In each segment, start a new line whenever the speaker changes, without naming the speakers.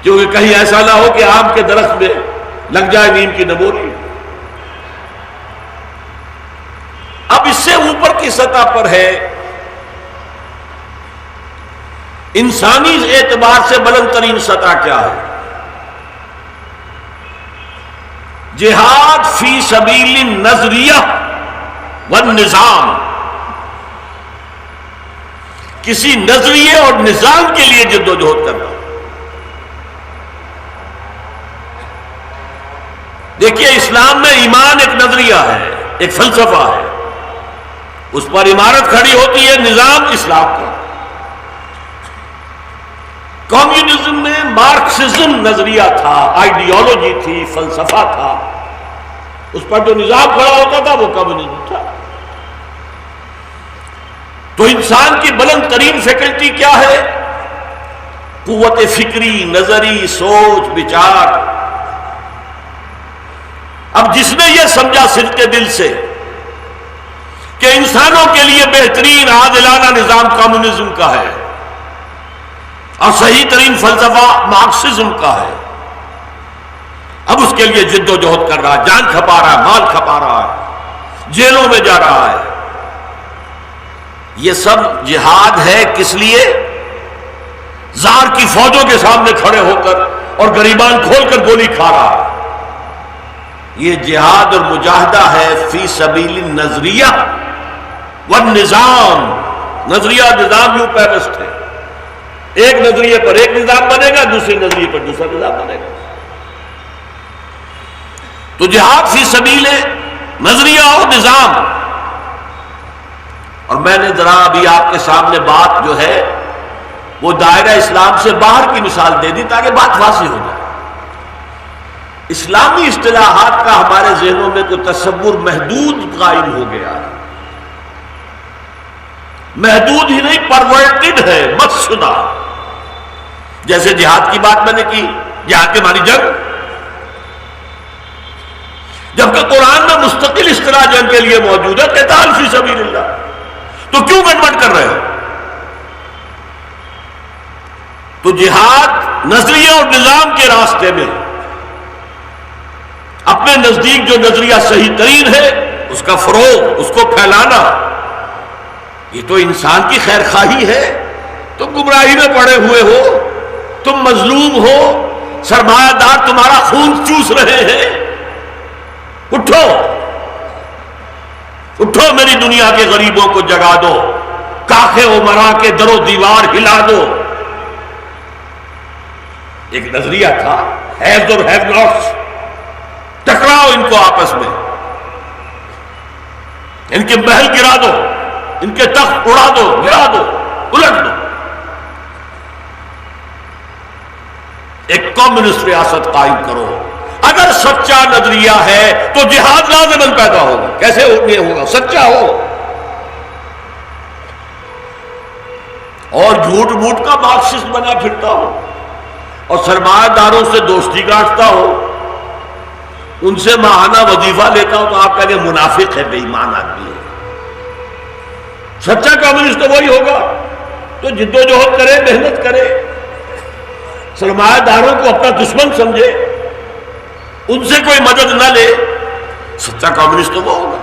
کیونکہ کہیں ایسا نہ ہو کہ آم کے درخت میں لگ جائے نیم کی نبوری۔ اب اس سے اوپر کی سطح پر ہے، انسانی اعتبار سے بلند ترین سطح کیا ہے؟ جہاد فی سبیل النظریہ والنظام، کسی نظریے اور نظام کے لیے جد و جہد کرنا۔ دیکھیے اسلام میں ایمان ایک نظریہ ہے، ایک فلسفہ ہے، اس پر عمارت کھڑی ہوتی ہے نظام اسلام کا۔ کمیونزم میں مارکسزم نظریہ تھا، آئیڈیالوجی تھی، فلسفہ تھا، اس پر جو نظام کھڑا ہوتا تھا وہ کمیونزم تھا۔ تو انسان کی بلند ترین فیکلٹی کیا ہے؟ قوت فکری، نظری، سوچ، بچار۔ اب جس نے یہ سمجھا صدق کے دل سے کہ انسانوں کے لیے بہترین عادلانہ نظام کمیونزم کا ہے اور صحیح ترین فلسفہ مارکسزم کا ہے، اب اس کے لیے جد و جہد کر رہا ہے، جان کھپا رہا ہے، مال کھپا رہا ہے، جیلوں میں جا رہا ہے۔ یہ سب جہاد ہے کس لیے؟ زار کی فوجوں کے سامنے کھڑے ہو کر اور گریبان کھول کر گولی کھا رہا ہے۔ یہ جہاد اور مجاہدہ ہے فی سبیل النظریہ والنظام۔ نظریہ اور نظام یوں پیوست ہے، ایک نظریے پر ایک نظام بنے گا، دوسرے نظریے پر دوسرا نظام بنے گا۔ تو جہاد فی سبیل نظریہ اور نظام۔ اور میں نے ذرا ابھی آپ کے سامنے بات جو ہے وہ دائرہ اسلام سے باہر کی مثال دے دی تاکہ بات واضح ہو جائے۔ اسلامی اصطلاحات کا ہمارے ذہنوں میں کوئی تصور محدود قائم ہو گیا ہے، محدود ہی نہیں، پرورٹڈ ہے، مت شدہ۔ جیسے جہاد کی بات میں نے کی، جہاد کے معنی جنگ، جبکہ قرآن میں مستقل اصطلاح جنگ کے لیے موجود ہے، قتال فی سبیل اللہ، تو کیوں گڑبڑ کر رہے ہو؟ تو جہاد نظریہ اور نظام کے راستے میں اپنے نزدیک جو نظریہ صحیح ترین ہے اس کا فروغ، اس کو پھیلانا، یہ تو انسان کی خیر خواہی ہے۔ تم گمراہی میں پڑے ہوئے ہو، تم مظلوم ہو، سرمایہ دار تمہارا خون چوس رہے ہیں، اٹھو اٹھو، میری دنیا کے غریبوں کو جگا دو، کاخے امرا کے در و دیوار ہلا دو۔ ایک نظریہ تھا، ہیوز اور ہیو ناٹس، ٹکراؤ ان کو آپس میں، ان کے محل گرا دو، ان کے تخت اڑا دو، گرا دو، الٹ دو، ایک کمیونسٹ ریاست قائم کرو۔ اگر سچا نظریہ ہے تو جہاد لازماً پیدا ہوگا، کیسے نہیں ہوگا؟ سچا ہو اور جھوٹ موٹ کا مارکسسٹ بنا پھرتا ہو اور سرمایہ داروں سے دوستی گاٹھتا ہو، ان سے ماہانہ وظیفہ لیتا ہو، تو آپ کہیں گے منافق ہے، بے ایمان آدمی ہے۔ سچا کمیونسٹ تو وہی ہوگا تو جد و جہد کرے، محنت کرے، سرمایہ داروں کو اپنا دشمن سمجھے، ان سے کوئی مدد نہ لے، سچا کمیونسٹ تو وہ ہوگا۔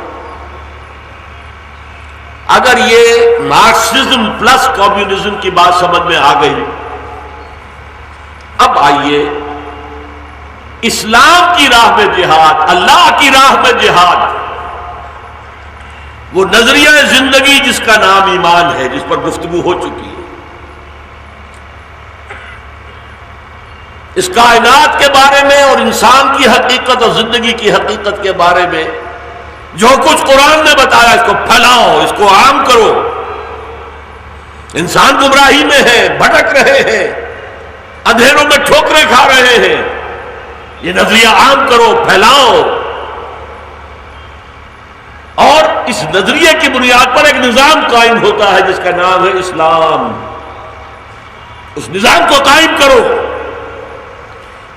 اگر یہ مارکسزم پلس کمیونزم کی بات سمجھ میں آ گئی، اب آئیے اسلام کی راہ میں جہاد، اللہ کی راہ میں جہاد، وہ نظریہ زندگی جس کا نام ایمان ہے، جس پر گفتگو ہو چکی ہے، اس کائنات کے بارے میں اور انسان کی حقیقت اور زندگی کی حقیقت کے بارے میں جو کچھ قرآن نے بتایا، اس کو پھیلاؤ، اس کو عام کرو۔ انسان گمراہی میں ہے، بھٹک رہے ہیں، اندھیروں میں ٹھوکریں کھا رہے ہیں، یہ نظریہ عام کرو، پھیلاؤ، اور اس نظریے کی بنیاد پر ایک نظام قائم ہوتا ہے جس کا نام ہے اسلام۔ اس نظام کو قائم کرو۔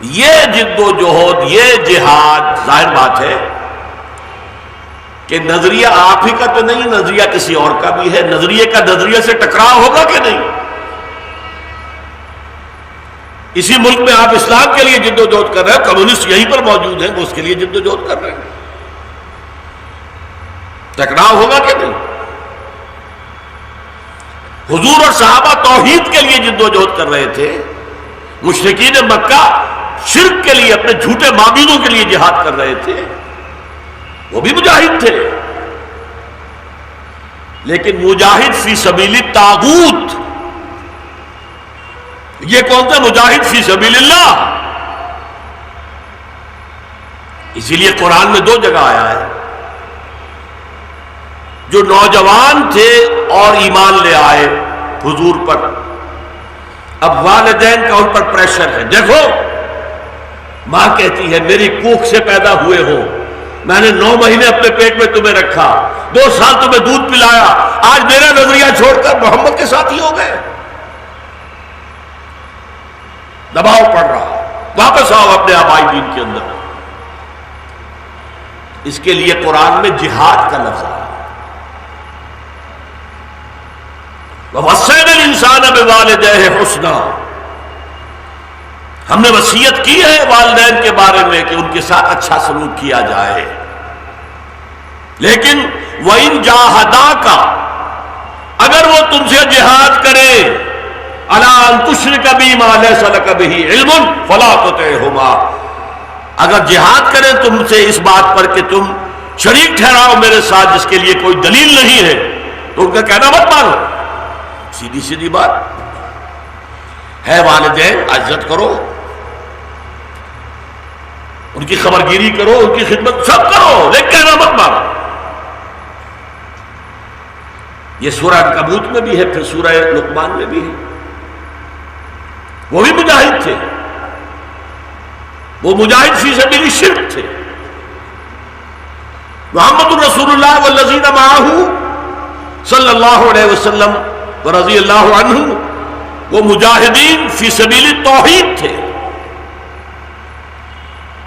یہ جد و جہد، یہ جہاد، ظاہر بات ہے کہ نظریہ آپ ہی کا تو نہیں، نظریہ کسی اور کا بھی ہے۔ نظریے کا نظریے سے ٹکراؤ ہوگا کہ نہیں؟ اسی ملک میں آپ اسلام کے لیے جد و جہد کر رہے ہیں، کمیونسٹ یہیں پر موجود ہیں، وہ اس کے لیے جد و جہد کر رہے ہیں، ٹکراؤ ہوگا کہ نہیں؟ حضور اور صحابہ توحید کے لیے جد و جہد کر رہے تھے، مشرکین مکہ شرک کے لیے، اپنے جھوٹے معبودوں کے لیے جہاد کر رہے تھے، وہ بھی مجاہد تھے، لیکن مجاہد فی سبیل الطاغوت، یہ کون تھا؟ مجاہد فی سبیل اللہ۔ اسی لیے قرآن میں 2 جگہ آیا ہے، جو نوجوان تھے اور ایمان لے آئے حضور پر، اب والدین کا ان پر پریشر ہے، دیکھو ماں کہتی ہے میری کوکھ سے پیدا ہوئے ہو، میں نے 9 مہینے اپنے پیٹ میں تمہیں رکھا، 2 سال تمہیں دودھ پلایا، آج میرا نظریہ چھوڑ کر محمد کے ساتھ ہی ہو گئے، دباؤ پڑ رہا، واپس آؤ اپنے آبائی دین کے اندر۔ اس کے لیے قرآن میں جہاد کا لفظ ہے، وَوَصَّيْنَا الْإِنسَانَ بِوَالِدَيْهِ حُسْنًا، ہم نے وصیت کی ہے والدین کے بارے میں کہ ان کے ساتھ اچھا سلوک کیا جائے، لیکن وَإِن جَاهَدَاكَ، اگر وہ تم سے جہاد کرے، عَلَىٰ أَن تُشْرِكَ بِي مَا لَيْسَ لَكَ بِهِ عِلْمٌ فَلَا تُطِعْهُمَا، اگر جہاد کریں تم سے اس بات پر کہ تم شریک ٹھہراؤ میرے ساتھ جس کے لیے کوئی دلیل نہیں ہے، تو ان کا کہنا مت مانو، سیدھی سیدھی بات ہے۔ والدین عزت کرو، ان کی خبرگیری کرو، ان کی خدمت سب کرو، لیکن کہنا مت مانو۔ یہ سورہ عنکبوت میں بھی ہے، پھر سورہ لقمان میں بھی ہے، وہ بھی مجاہد تھے، وہ مجاہد فی سبیل الشرک تھے۔ محمد الرسول اللہ والذین معہ صلی اللہ علیہ وسلم ورضی اللہ عنہ، وہ مجاہدین فی سبیل التوحید تھے،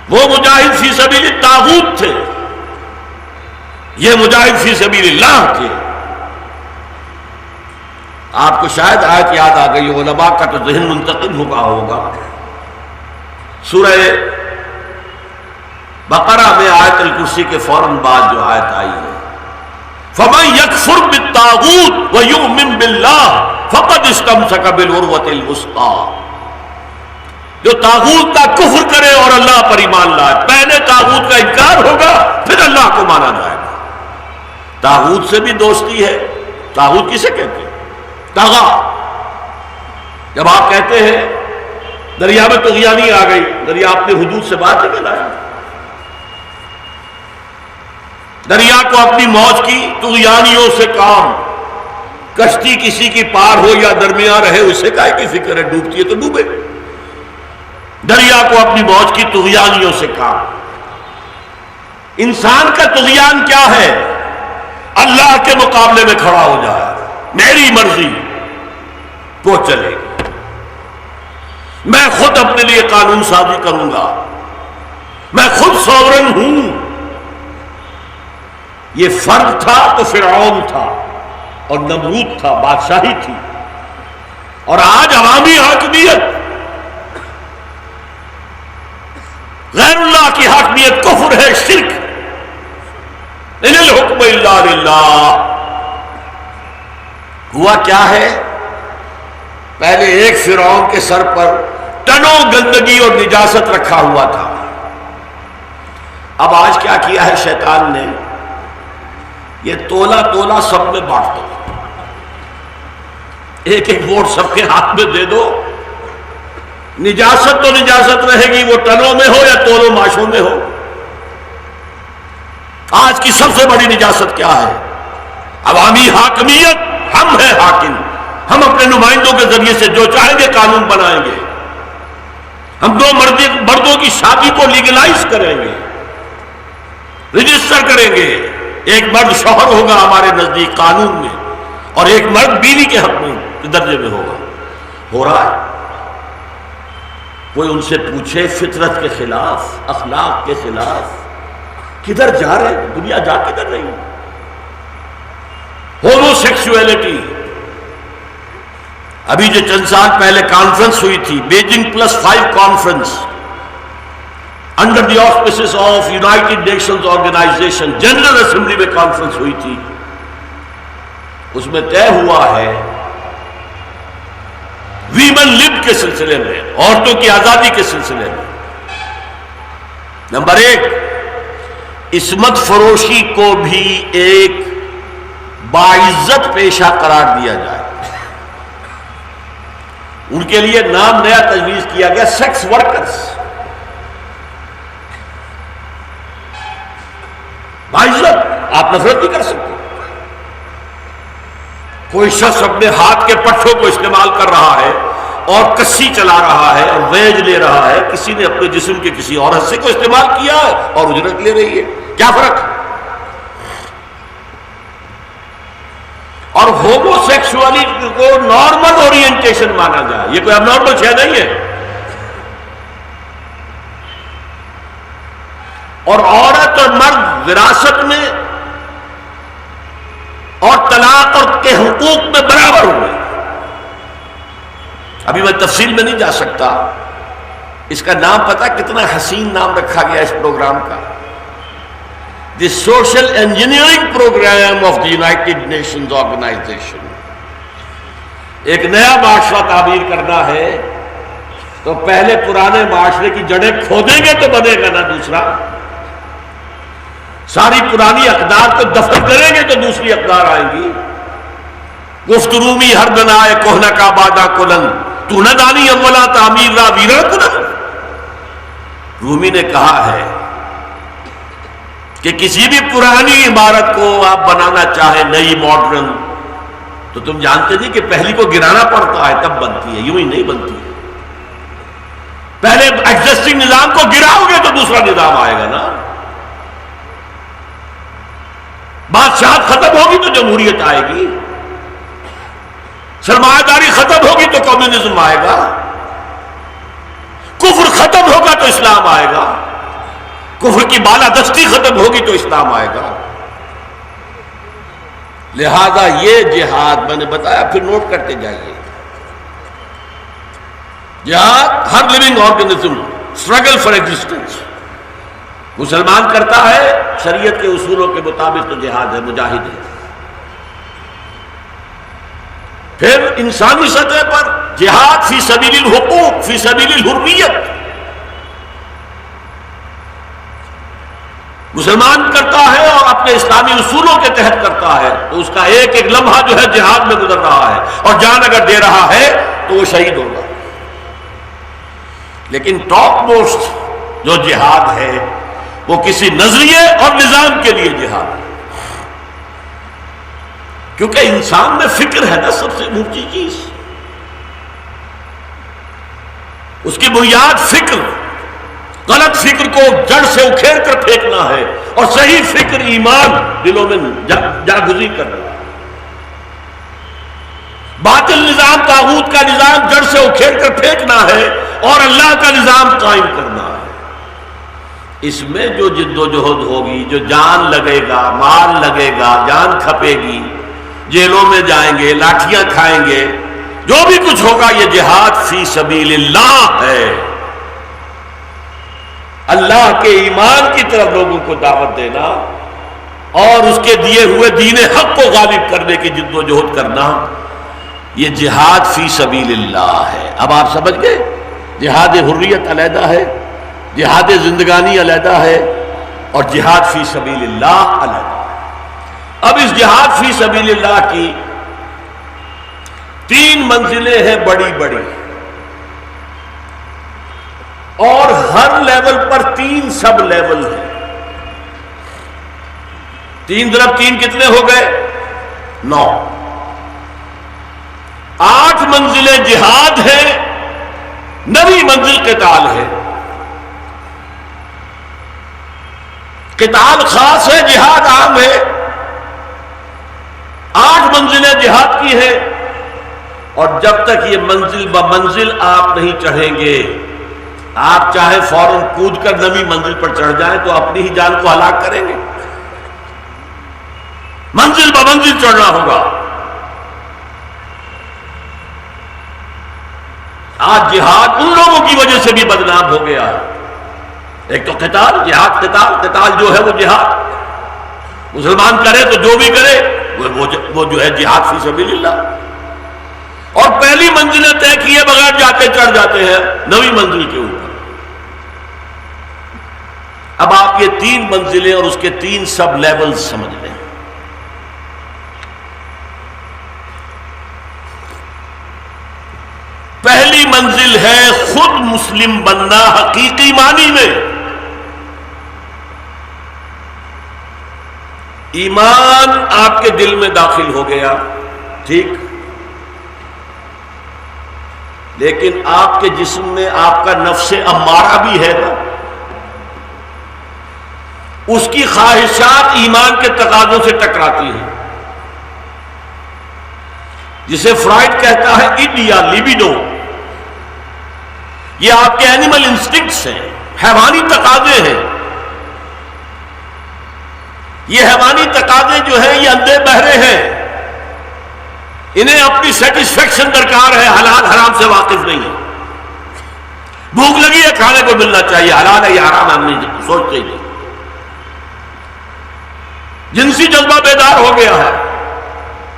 وہ مجاہد فی سبیل الطاغوت تھے، یہ مجاہد فی سبیل اللہ تھے۔ آپ کو شاید آیت یاد آ گئی، علماء کا تو ذہن منتقل ہوا ہوگا، سورہ بقرہ میں آیت الکرسی کے فوراً بعد جو آیت آئی ہے، فَمَن يَكْفُرْ بِالطَّاغُوتِ وَيُؤْمِن بِاللَّهِ فَقَدِ اسْتَمْسَكَ بِالْعُرْوَةِ الْوُثْقَىٰ، جو طاغوت کا کفر کرے اور اللہ پر ایمان لائے، پہلے طاغوت کا انکار ہوگا پھر اللہ کو مانا جائے گا۔ طاغوت سے بھی دوستی ہے، طاغوت کسے کہتے ہیں؟ طغا، جب آپ کہتے ہیں دریا میں طغیانی آ گئی، دریا اپنے حدود سے باہر نکل آیا، دریا کو اپنی موج کی طغیانیوں سے کام، کشتی کسی کی پار ہو یا درمیان رہے اسے کائے کی فکر ہے، ڈوبتی ہے تو ڈوبے، دریا کو اپنی موج کی طغیانیوں سے کام۔ انسان کا طغیان کیا ہے؟ اللہ کے مقابلے میں کھڑا ہو جائے، میری مرضی وہ چلے گی، میں خود اپنے لیے قانون سازی کروں گا، میں خود سورن ہوں۔ یہ فرد تھا تو فرعون تھا اور نمرود تھا، بادشاہی تھی، اور آج عوامی حاکمیت، غیر اللہ کی حاکمیت کفر ہے، شرک، ان الحکم الا للہ۔ ہوا کیا ہے؟ پہلے ایک فرعون کے سر پر ٹنوں گندگی اور نجاست رکھا ہوا تھا، اب آج کیا کیا ہے شیطان نے؟ یہ تولا تولا سب میں بانٹ دو، ایک ایک ووٹ سب کے ہاتھ میں دے دو، نجاست تو نجاست رہے گی، وہ ٹنوں میں ہو یا تولو ماشوں میں ہو۔ آج کی سب سے بڑی نجاست کیا ہے؟ عوامی حاکمیت، ہم ہیں حاکم، ہم اپنے نمائندوں کے ذریعے سے جو چاہیں گے قانون بنائیں گے، ہم 2 مردوں کی شادی کو لیگلائز کریں گے، رجسٹر کریں گے، ایک مرد شوہر ہوگا ہمارے نزدیک قانون میں، اور ایک مرد بیوی کے حق میں درجے میں ہوگا۔ ہو رہا ہے، کوئی ان سے پوچھے فطرت کے خلاف، اخلاق کے خلاف، کدھر جا رہے ہیں؟ دنیا جا کدھر رہی ہے؟ ہومو سیکسولیٹی، ابھی جو چند سال پہلے کانفرنس ہوئی تھی، بیجنگ+5 conference under the auspices of United Nations Organization, General Assembly میں کانفرنس ہوئی تھی، اس میں طے ہوا ہے ویمن لب کے سلسلے میں، عورتوں کی آزادی کے سلسلے میں، نمبر 1 عصمت فروشی کو بھی ایک باعزت پیشہ قرار دیا جائے. ان کے لیے نام نیا تجویز کیا گیا، سیکس ورکرز. باعزت، آپ نفرت نہیں کر سکتے. کوئی شخص اپنے ہاتھ کے پٹھوں کو استعمال کر رہا ہے اور کسی چلا رہا ہے اور ویج لے رہا ہے، کسی نے اپنے جسم کے کسی اور حصے کو استعمال کیا ہے اور اجرت لے رہی ہے، کیا فرق ہے؟ اور ہومو سیکسولیٹی کو نارمل اورینٹیشن مانا جائے، یہ کوئی اب نارمل شے نہیں ہے. اور عورت اور مرد وراثت میں اور طلاق اور کے حقوق میں برابر ہوئے. ابھی میں تفصیل میں نہیں جا سکتا. اس کا نام پتہ کتنا حسین نام رکھا گیا اس پروگرام کا، the social engineering programme of the United Nations organisation. ایک نیا معاشرہ تعمیر کرنا ہے تو پہلے پرانے معاشرے کی جڑیں کھودیں گے تو بنے گا نا دوسرا. ساری پرانی اقدار کو دفن کریں گے تو دوسری اقدار آئیں گی. گفت رومی ہر دن آئے کوہنا کا بادہ کلن، تو نہ دانی اولا تعمیر را ویرا کلن. رومی نے کہا ہے کہ کسی بھی پرانی عمارت کو آپ بنانا چاہیں نئی ماڈرن، تو تم جانتے نہیں کہ پہلی کو گرانا پڑتا ہے تب بنتی ہے، یوں ہی نہیں بنتی ہے. پہلے ایگزسٹنگ نظام کو گراؤ گے تو دوسرا نظام آئے گا نا. بادشاہت ختم ہوگی تو جمہوریت آئے گی، سرمایہ داری ختم ہوگی تو کمیونزم آئے گا، کفر ختم ہوگا تو اسلام آئے گا، کفر کی بالادستی ختم ہوگی تو اسلام آئے گا. لہذا یہ جہاد میں نے بتایا، پھر نوٹ کرتے جائیے. جہاد ہر living organism struggle for existence مسلمان کرتا ہے شریعت کے اصولوں کے مطابق تو جہاد ہے، مجاہد ہے. پھر انسانی سطح پر جہاد فی سبیل الحقوق، فی سبیل الحریت. مسلمان کرتا ہے اور اپنے اسلامی اصولوں کے تحت کرتا ہے تو اس کا ایک ایک لمحہ جو ہے جہاد میں گزر رہا ہے، اور جان اگر دے رہا ہے تو وہ شہید ہوگا. لیکن ٹاپ موسٹ جو جہاد ہے وہ کسی نظریے اور نظام کے لیے جہاد ہے، کیونکہ انسان میں فکر ہے نا سب سے اونچی چیز. اس کی بنیاد فکر، غلط فکر کو جڑ سے اکھیڑ کر پھینکنا ہے اور صحیح فکر ایمان دلوں میں جاگزی کرنا. باطل نظام طاغوت کا نظام جڑ سے اکھیڑ کر پھینکنا ہے اور اللہ کا نظام قائم کرنا ہے. اس میں جو جد و جہد ہوگی، جو جان لگے گا، مال لگے گا، جان کھپے گی، جیلوں میں جائیں گے، لاٹھیاں کھائیں گے، جو بھی کچھ ہوگا یہ جہاد فی سبیل اللہ ہے. اللہ کے ایمان کی طرف لوگوں کو دعوت دینا اور اس کے دیے ہوئے دین حق کو غالب کرنے کی جد و جہد کرنا، یہ جہاد فی سبیل اللہ ہے. اب آپ سمجھ گئے، جہاد حریت علیحدہ ہے، جہاد زندگانی علیحدہ ہے، اور جہاد فی سبیل اللہ علیحدہ ہے. اب اس جہاد فی سبیل اللہ کی 3 منزلیں ہیں بڑی بڑی، اور ہر لیول پر 3 سب لیول ہیں. 3 × 3 کتنے ہو گئے؟ 9. 8 منزلیں جہاد ہیں، 9ویں منزل قتال ہے. قتال خاص ہے، جہاد عام ہے. 8 منزلیں جہاد کی ہیں، اور جب تک یہ منزل بمنزل آپ نہیں چڑھیں گے، آپ چاہے فوراً کود کر 9ویں منزل پر چڑھ جائیں تو اپنی ہی جان کو ہلاک کریں گے. منزل بمنزل چڑھنا ہوگا. آج جہاد ان لوگوں کی وجہ سے بھی بدنام ہو گیا ہے. ایک تو قتال، جہاد، قتال جو ہے وہ جہاد، مسلمان کرے تو جو بھی کرے وہ جو ہے جہاد فی سبیل اللہ. اور پہلی منزلیں طے کیے بغیر جاتے چڑھ جاتے ہیں 9ویں منزل کے اوپر. اب آپ یہ 3 منزلیں اور اس کے 3 سب لیول سمجھ لیں. پہلی منزل ہے خود مسلم بننا حقیقی معنی میں. ایمان آپ کے دل میں داخل ہو گیا، ٹھیک، لیکن آپ کے جسم میں آپ کا نفس امارہ بھی ہے نا. اس کی خواہشات ایمان کے تقاضوں سے ٹکراتی ہیں، جسے فرائڈ کہتا ہے اِڈ یا لیبیڈو. یہ آپ کے اینیمل انسٹنکٹس ہیں، حیوانی تقاضے ہیں. یہ حیوانی تقاضے جو ہیں یہ اندھے بہرے ہیں، انہیں اپنی سیٹسفیکشن درکار ہے، حلال حرام سے واقف نہیں ہے. بھوک لگی ہے، کھانے کو ملنا چاہیے، حلال ہے یا حرام ہم نہیں سوچتے ہی نہیں. جنسی جذبہ بیدار ہو گیا ہے،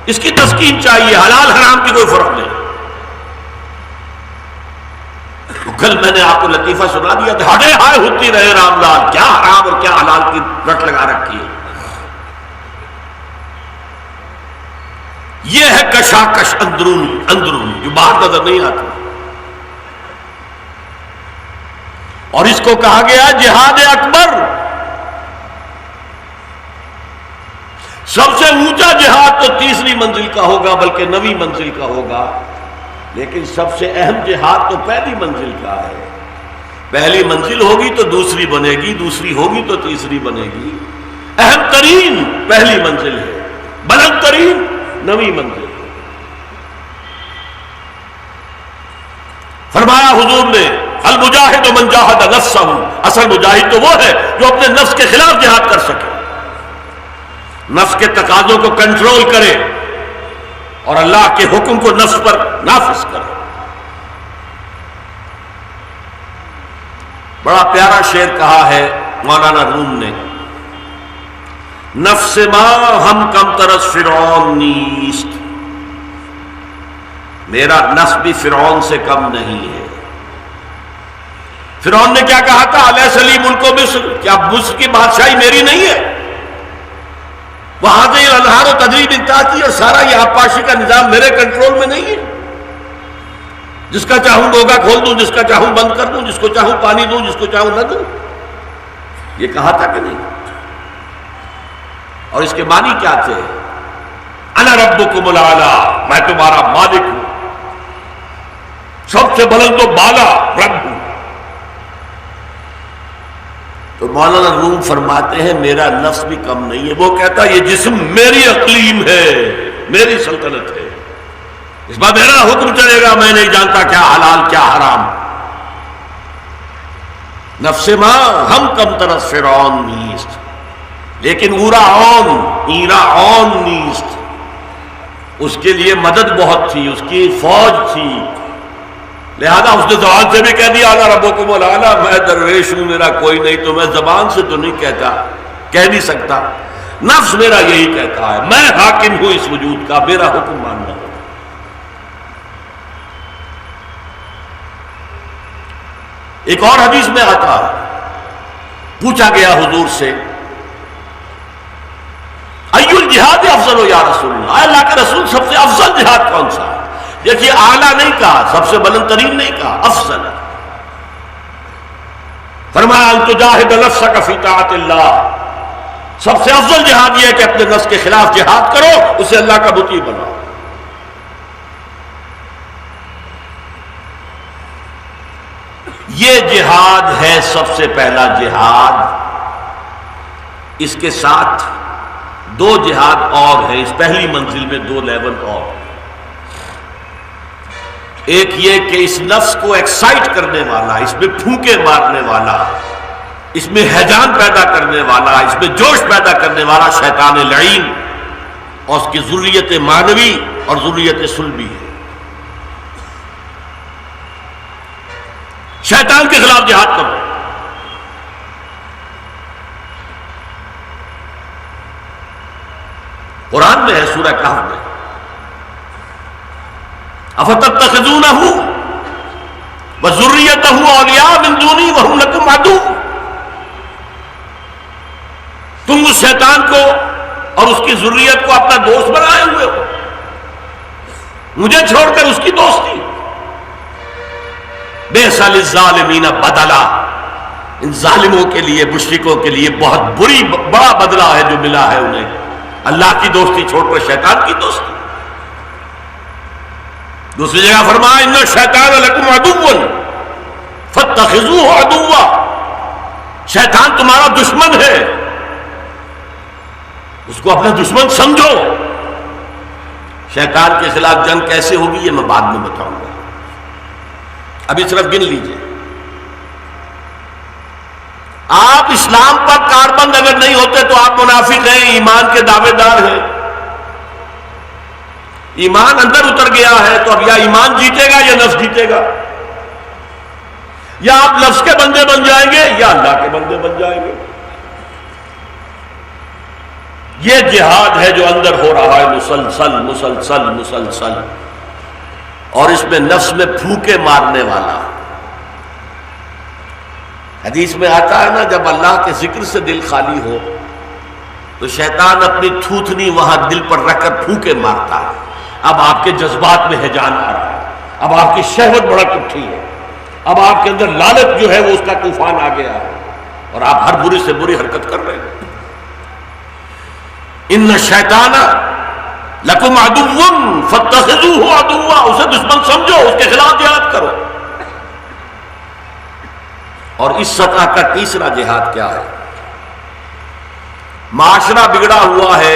اس کی تسکین چاہیے، حلال حرام کی کوئی فرق نہیں. کل میں نے آپ کو لطیفہ سنا دیا تھا، ہڈے ہائے ہوتی رہے رام لال، کیا حرام اور کیا حلال کی رٹ لگا رکھی ہے. یہ ہے کشاکش اندرون جو باہر نظر نہیں آتی. اور اس کو کہا گیا جہاد اکبر. سب سے اونچا جہاد تو 3ری منزل کا ہوگا، بلکہ 9ویں منزل کا ہوگا. لیکن سب سے اہم جہاد تو پہلی منزل کا ہے. پہلی منزل ہوگی تو دوسری بنے گی، دوسری ہوگی تو تیسری بنے گی. اہم ترین پہلی منزل ہے، بلند ترین 9ویں منزل. فرمایا حضور نے المجاہد من جاہد نفسہ، اصل مجاہد تو وہ ہے جو اپنے نفس کے خلاف جہاد کر سکے، نفس کے تقاضوں کو کنٹرول کرے اور اللہ کے حکم کو نفس پر نافذ کرے. بڑا پیارا شعر کہا ہے مولانا روم نے، نفس ما ہم کم ترس فرعون نیست، میرا نفس بھی فرعون سے کم نہیں ہے. فرعون نے کیا کہا تھا؟ علیہ سلی ملک و مصر، کیا مصر کی بادشاہی میری نہیں ہے؟ وہاں سے الانہار و تجری من تحتی، اور سارا یہ آبپاشی کا نظام میرے کنٹرول میں نہیں ہے. جس کا چاہوں گوگا کھول دوں، جس کا چاہوں بند کر دوں، جس کو چاہوں پانی دوں، جس کو چاہوں نہ دوں. یہ کہا تھا کہ نہیں؟ اور اس کے معنی کیا تھے؟ انا ربکم الاعلی، میں تمہارا مالک ہوں، سب سے بلند و بالا رب ہوں. تو مولانا روم فرماتے ہیں میرا نفس بھی کم نہیں ہے. وہ کہتا ہے یہ جسم میری اقلیم ہے، میری سلطنت ہے، اس بار میرا حکم چلے گا، میں نہیں جانتا کیا حلال کیا حرام. نفس ما ہم کم طرف فرعون نیست، لیکن ایرا اون نیست، اس کے لیے مدد بہت تھی، اس کی فوج تھی. لہذا اس نے زبان سے بھی کہہ دیا انا ربکم الاعلی، میں درویش ہوں، میرا کوئی نہیں. تو میں زبان سے تو نہیں کہتا، کہہ نہیں سکتا، نفس میرا یہی کہتا ہے، میں حاکم ہوں اس وجود کا، میرا حکم ماننا ہے. ایک اور حدیث میں آتا ہے، پوچھا گیا حضور سے ای الجہاد افضل یا رسول اللہ، اللہ کے رسول سب سے افضل جہاد کون سا ہے؟ دیکھیے اعلیٰ نہیں کہا، سب سے بلند ترین نہیں کہا، افضل. فرمایا ان تجاہد نفسک فی طاعت اللہ، سب سے افضل جہاد یہ ہے کہ اپنے نفس کے خلاف جہاد کرو، اسے اللہ کا مطیع بناؤ. یہ جہاد ہے سب سے پہلا جہاد. اس کے ساتھ 2 جہاد اور ہیں، اس پہلی منزل میں 2 لیول اور. ایک یہ کہ اس نفس کو ایکسائٹ کرنے والا، اس میں پھونکے مارنے والا، اس میں ہیجان پیدا کرنے والا، اس میں جوش پیدا کرنے والا شیطان لعین اور اس کی ذریت معنوی اور ذریت صلبی ہے. شیطان کے خلاف جہاد کرو. قرآن میں ہے سورہ کہف میں افتتخذونہ وذریتہ اولیاء من دونی وہم لکم عدو. تم اس شیطان کو اور اس کی ذریت کو اپنا دوست بنائے ہوئے ہو، مجھے چھوڑ کر اس کی دوستی. بئس للظالمین بدلا، ان ظالموں کے لیے، مشرکوں کے لیے بہت بڑا بدلہ ہے جو ملا ہے انہیں، اللہ کی دوستی چھوڑ کر شیطان کی دوستی. دوسری جگہ فرمایا ان الشیطان لکم عدو فاتخذوہ عدوا، شیطان تمہارا دشمن ہے، اس کو اپنا دشمن سمجھو. شیطان کے خلاف جنگ کیسے ہوگی یہ میں بعد میں بتاؤں گا، ابھی صرف گن لیجئے. آپ اسلام پر کاربند اگر نہیں ہوتے تو آپ منافق ہیں، ایمان کے دعوے دار ہیں. ایمان اندر اتر گیا ہے تو اب یا ایمان جیتے گا یا نفس جیتے گا، یا آپ نفس کے بندے بن جائیں گے یا اللہ کے بندے بن جائیں گے. یہ جہاد ہے جو اندر ہو رہا ہے مسلسل مسلسل مسلسل، اور اس میں نفس میں پھونکے مارنے والا. حدیث میں آتا ہے نا جب اللہ کے ذکر سے دل خالی ہو تو شیطان اپنی تھوتنی وہاں دل پر رکھ کر پھونکے مارتا ہے. اب آپ کے جذبات میں ہیجان آ رہا ہے، اب آپ کی شہوت بڑک اٹھی ہے، اب آپ کے اندر لالچ جو ہے وہ اس کا طوفان آ گیا ہے، اور آپ ہر بری سے بری حرکت کر رہے ہیں. ان الشیطان لکم عدو فاتخذوہ عدوا، اسے دشمن سمجھو، اس کے خلاف جہاد کرو. اور اس سطح کا تیسرا جہاد کیا ہے؟ معاشرہ بگڑا ہوا ہے،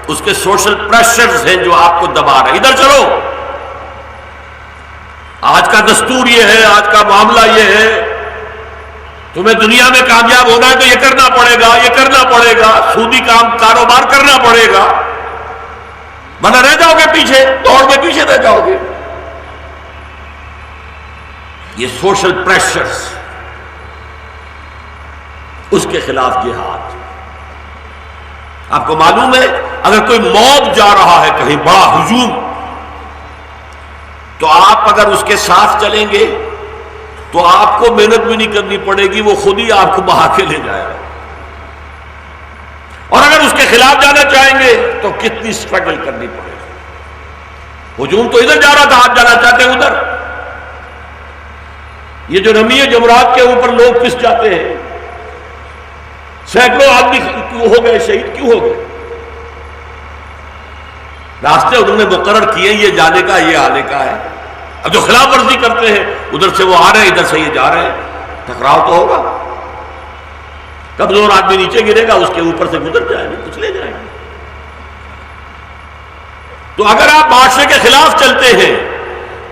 اس کے سوشل پریشرز ہیں جو آپ کو دبا رہے ہیں. ادھر چلو، آج کا دستور یہ ہے، آج کا معاملہ یہ ہے، تمہیں دنیا میں کامیاب ہونا ہے تو یہ کرنا پڑے گا، یہ کرنا پڑے گا، سودی کاروبار کرنا پڑے گا، ورنہ رہ جاؤ گے پیچھے، دوڑ میں پیچھے رہ جاؤ گے. یہ سوشل پریشرز، اس کے خلاف جہاد. آپ کو معلوم ہے اگر کوئی موب جا رہا ہے کہیں، بڑا ہجوم، تو آپ اگر اس کے ساتھ چلیں گے تو آپ کو محنت بھی نہیں کرنی پڑے گی، وہ خود ہی آپ کو بہا کے لے جائے گا. اور اگر اس کے خلاف جانا چاہیں گے تو کتنی سٹرگل کرنی پڑے گی. ہجوم تو ادھر جا رہا تھا، آپ جانا چاہتے ہیں ادھر. یہ جو رمی جمرات کے اوپر لوگ پس جاتے ہیں، سینکڑوں آدمی کیوں ہو گئے، شہید کیوں ہو گئے؟ راستے انہوں نے مقرر کیے، یہ جانے کا یہ آنے کا ہے. اب جو خلاف ورزی کرتے ہیں ادھر سے وہ آ رہے ہیں، ادھر سے یہ جا رہے ہیں، ٹکراؤ تو ہوگا. کمزور آدمی نیچے گرے گا، اس کے اوپر سے گزر جائیں گے، کچھ لے جائیں گے. تو اگر آپ معاشرے کے خلاف چلتے ہیں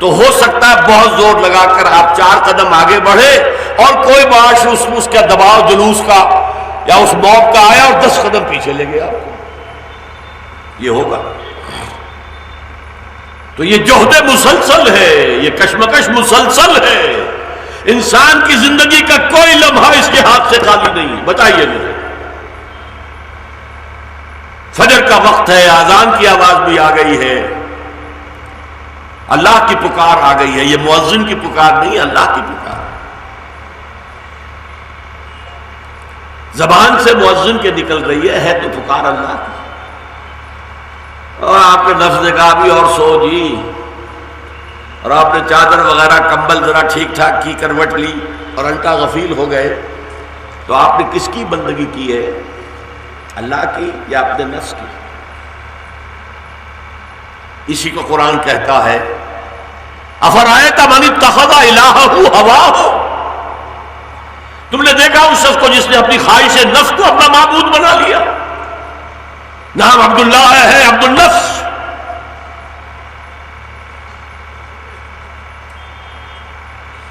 تو ہو سکتا ہے بہت زور لگا کر آپ 4 قدم آگے بڑھے اور کوئی معاشرہ اس کا دباؤ جلوس کا یا اس موب کا آیا اور 10 قدم پیچھے لے گیا آپ کو. یہ ہوگا. تو یہ جہد مسلسل ہے، یہ کشمکش مسلسل ہے. انسان کی زندگی کا کوئی لمحہ اس کے ہاتھ سے خالی نہیں. بتائیے مجھے، فجر کا وقت ہے، اذان کی آواز بھی آ گئی ہے، اللہ کی پکار آ گئی ہے. یہ مؤذن کی پکار نہیں، اللہ کی پکار. زبان سے مؤذن کے نکل رہی ہے تو پکار اللہ کی. اور آپ کے نفس نے کہا بھی اور سو جی، اور آپ نے چادر وغیرہ کمبل ذرا ٹھیک ٹھاک کی، کروٹ لی اور الٹا غفیل ہو گئے. تو آپ نے کس کی بندگی کی ہے؟ اللہ کی یا اپنے نفس کی؟ اسی کو قرآن کہتا ہے افرأیت من اتخذ الہہ ہواہ. تم نے دیکھا اس شخص کو جس نے اپنی خواہش نفس کو اپنا معبود بنا لیا. نام عبداللہ ہے، عبد النفس.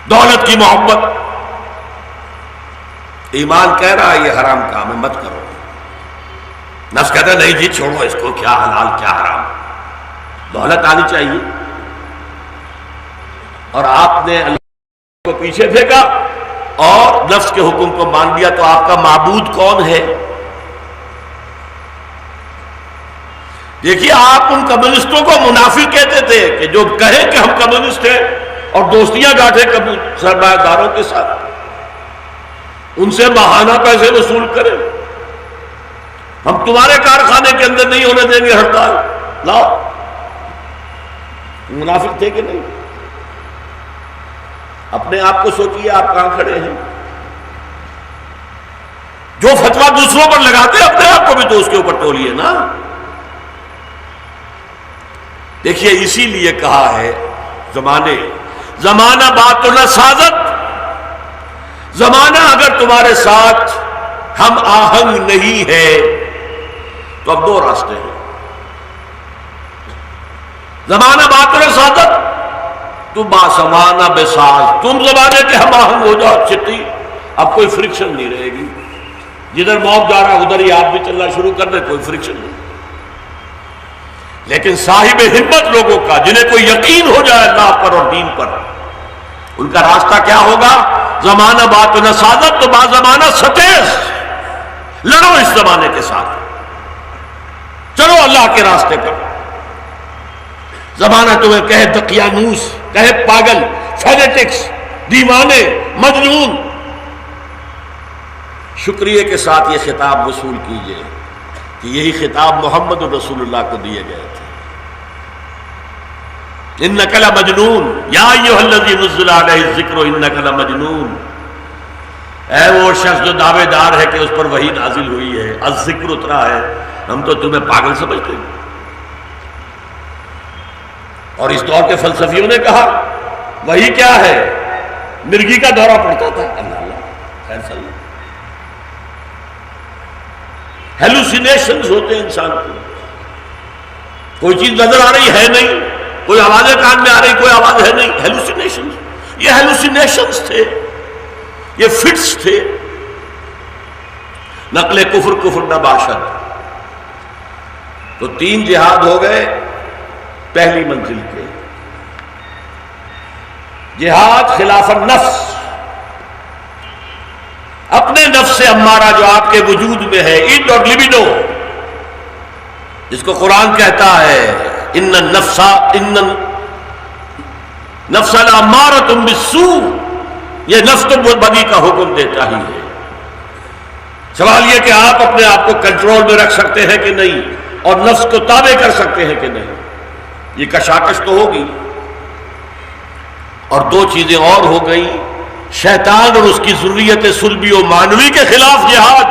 دولت کی محبت. ایمان کہہ رہا ہے یہ حرام کام ہے، مت کرو. نفس کہتا ہے نہیں جی چھوڑو اس کو، کیا حلال کیا حرام. دولت آنی چاہیے. اور آپ نے کو پیچھے پھینکا اور نفس کے حکم کو مان لیا، تو آپ کا معبود کون ہے؟ دیکھیے، آپ ان کمیونسٹوں کو منافق کہتے تھے کہ جو کہے کہ ہم کمیونسٹ ہیں اور دوستیاں گاٹھے سرمایہ داروں کے ساتھ، ان سے ماہانہ پیسے وصول کریں، ہم تمہارے کارخانے کے اندر نہیں ہونے دیں گے ہڑتال، لاؤ۔ منافق تھے کہ نہیں؟ اپنے آپ کو سوچئے آپ کہاں کھڑے ہیں؟ جو فتویٰ دوسروں پر لگاتے ہیں اپنے آپ کو بھی تو اس کے اوپر تولیے نا۔ دیکھیے، اسی لیے کہا ہے زمانہ بات نہ سازت، زمانہ اگر تمہارے ساتھ ہم آہنگ نہیں ہے تو اب دو راستے ہیں۔ زمانہ بات نہ سازت، تو باسمانہ بے ساز، تم زمانے کے ہم آہنگ ہو جاؤ چٹی، اب کوئی فرکشن نہیں رہے گی، جدھر موت جا رہا ادھر ہی آپ بھی چلنا شروع کر دیں، کوئی فرکشن نہیں۔ لیکن صاحب ہمت لوگوں کا، جنہیں کوئی یقین ہو جائے اللہ پر اور دین پر، ان کا راستہ کیا ہوگا؟ زمانہ بات نہ سازت تو با زمانہ ستیز، لڑو اس زمانے کے ساتھ، چلو اللہ کے راستے پر۔ زمانہ تمہیں کہے دقیانوس، کہے پاگل، فینیٹکس، دیوانے، مجنون، شکریہ کے ساتھ یہ خطاب وصول کیجئے کہ یہی خطاب محمد رسول اللہ کو دیے گئے تھے۔ انک لمجنون یا ایھا الذی نزل علیہ الذکر انک لمجنون، اے وہ شخص جو دعوے دار ہے کہ اس پر وحی نازل ہوئی ہے، الذکر اترا ہے، ہم تو تمہیں پاگل سمجھتے ہیں۔ اور اس دور کے فلسفیوں نے کہا وحی کیا ہے؟ مرگی کا دورہ پڑتا تھا، اللہ خیر صلی اللہ، ہیلوسینیشنز ہوتے ہیں انسان کو، کوئی چیز نظر آ رہی ہے نہیں، کوئی آوازیں کان میں آ رہی، کوئی آواز ہے نہیں، ہیلوسینیشنز۔ یہ ہیلوسینیشنز تھے، یہ فٹس تھے۔ نقل کفر کفر نہ باشد، تو تین جہاد ہو گئے پہلی منزل کے۔ جہاد خلاف النفس، اپنے نفس سے امارہ جو آپ کے وجود میں ہے، انڈ اور لبیڈو، جس کو قرآن کہتا ہے ان النفس لامارۃ بالسوء، یہ نفس تو بدی کا حکم دیتا ہی ہے۔ سوال یہ کہ آپ اپنے آپ کو کنٹرول میں رکھ سکتے ہیں کہ نہیں، اور نفس کو تابع کر سکتے ہیں کہ نہیں، یہ کشاکش تو ہوگی۔ اور دو چیزیں اور ہو گئی، شیطان اور اس کی ذریت سلبی و مانوی کے خلاف جہاد،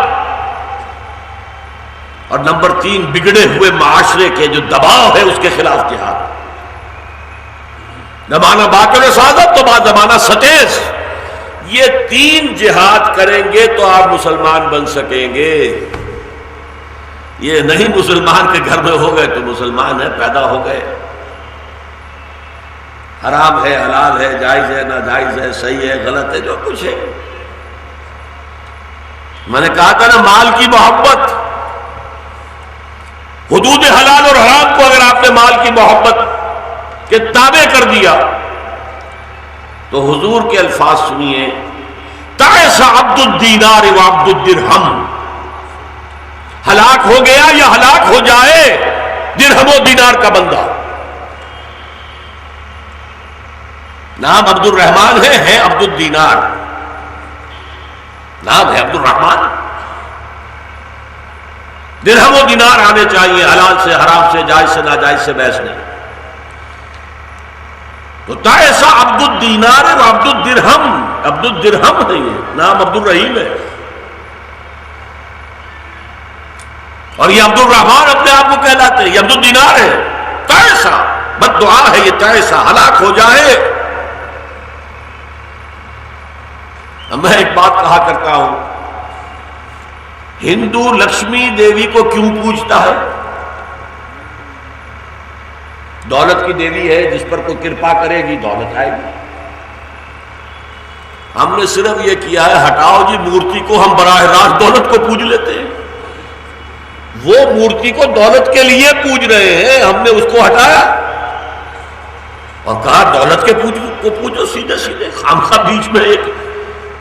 اور نمبر 3 بگڑے ہوئے معاشرے کے جو دباؤ ہے اس کے خلاف جہاد۔ زمانہ باطل و سعادت تو بعد زمانہ ستیز، یہ تین جہاد کریں گے تو آپ مسلمان بن سکیں گے۔ یہ نہیں مسلمان کے گھر میں ہو گئے تو مسلمان ہے، پیدا ہو گئے، حرام ہے، حلال ہے، جائز ہے، ناجائز ہے، صحیح ہے، غلط ہے، جو کچھ ہے۔ میں نے کہا تھا نا، مال کی محبت، حدود حلال اور حرام کو اگر آپ نے مال کی محبت کے تابع کر دیا تو حضور کے الفاظ سنیے، تعس عبد الدینار و عبد الدرہم، ہلاک ہو گیا یا ہلاک ہو جائے درہم و دینار کا بندہ۔ نام عبد الرحمن ہے عبد الدینار، نام ہے عبد الرحمن۔ درہم و دینار آنے چاہیے، حلال سے، حرام سے، جائز سے، ناجائز سے بحث نہیں۔ تو ایسا عبد الدینار و عبد الدرہم، عبد الدرہم ہے، یہ نام عبد الرحیم ہے، اور یہ عبد الرحمن اپنے آپ کو کہلاتے ہیں، یہ عبد الدینار ہے۔ تائسا، بد دعا ہے یہ، تائسا، ہلاک ہو جائے۔ میں ایک بات کہا کرتا ہوں، ہندو لکشمی دیوی کو کیوں پوجتا ہے؟ دولت کی دیوی ہے، جس پر کوئی کرپا کرے گی دولت آئے گی۔ ہم نے صرف یہ کیا ہے، ہٹاؤ جی مورتی کو، ہم براہ راست دولت کو پوج لیتے ہیں۔ وہ مورتی کو دولت کے لیے پوج رہے ہیں، ہم نے اس کو ہٹایا اور کہا دولت کے کو پوچھو سیدھے سیدھے، خامخواہ بیچ میں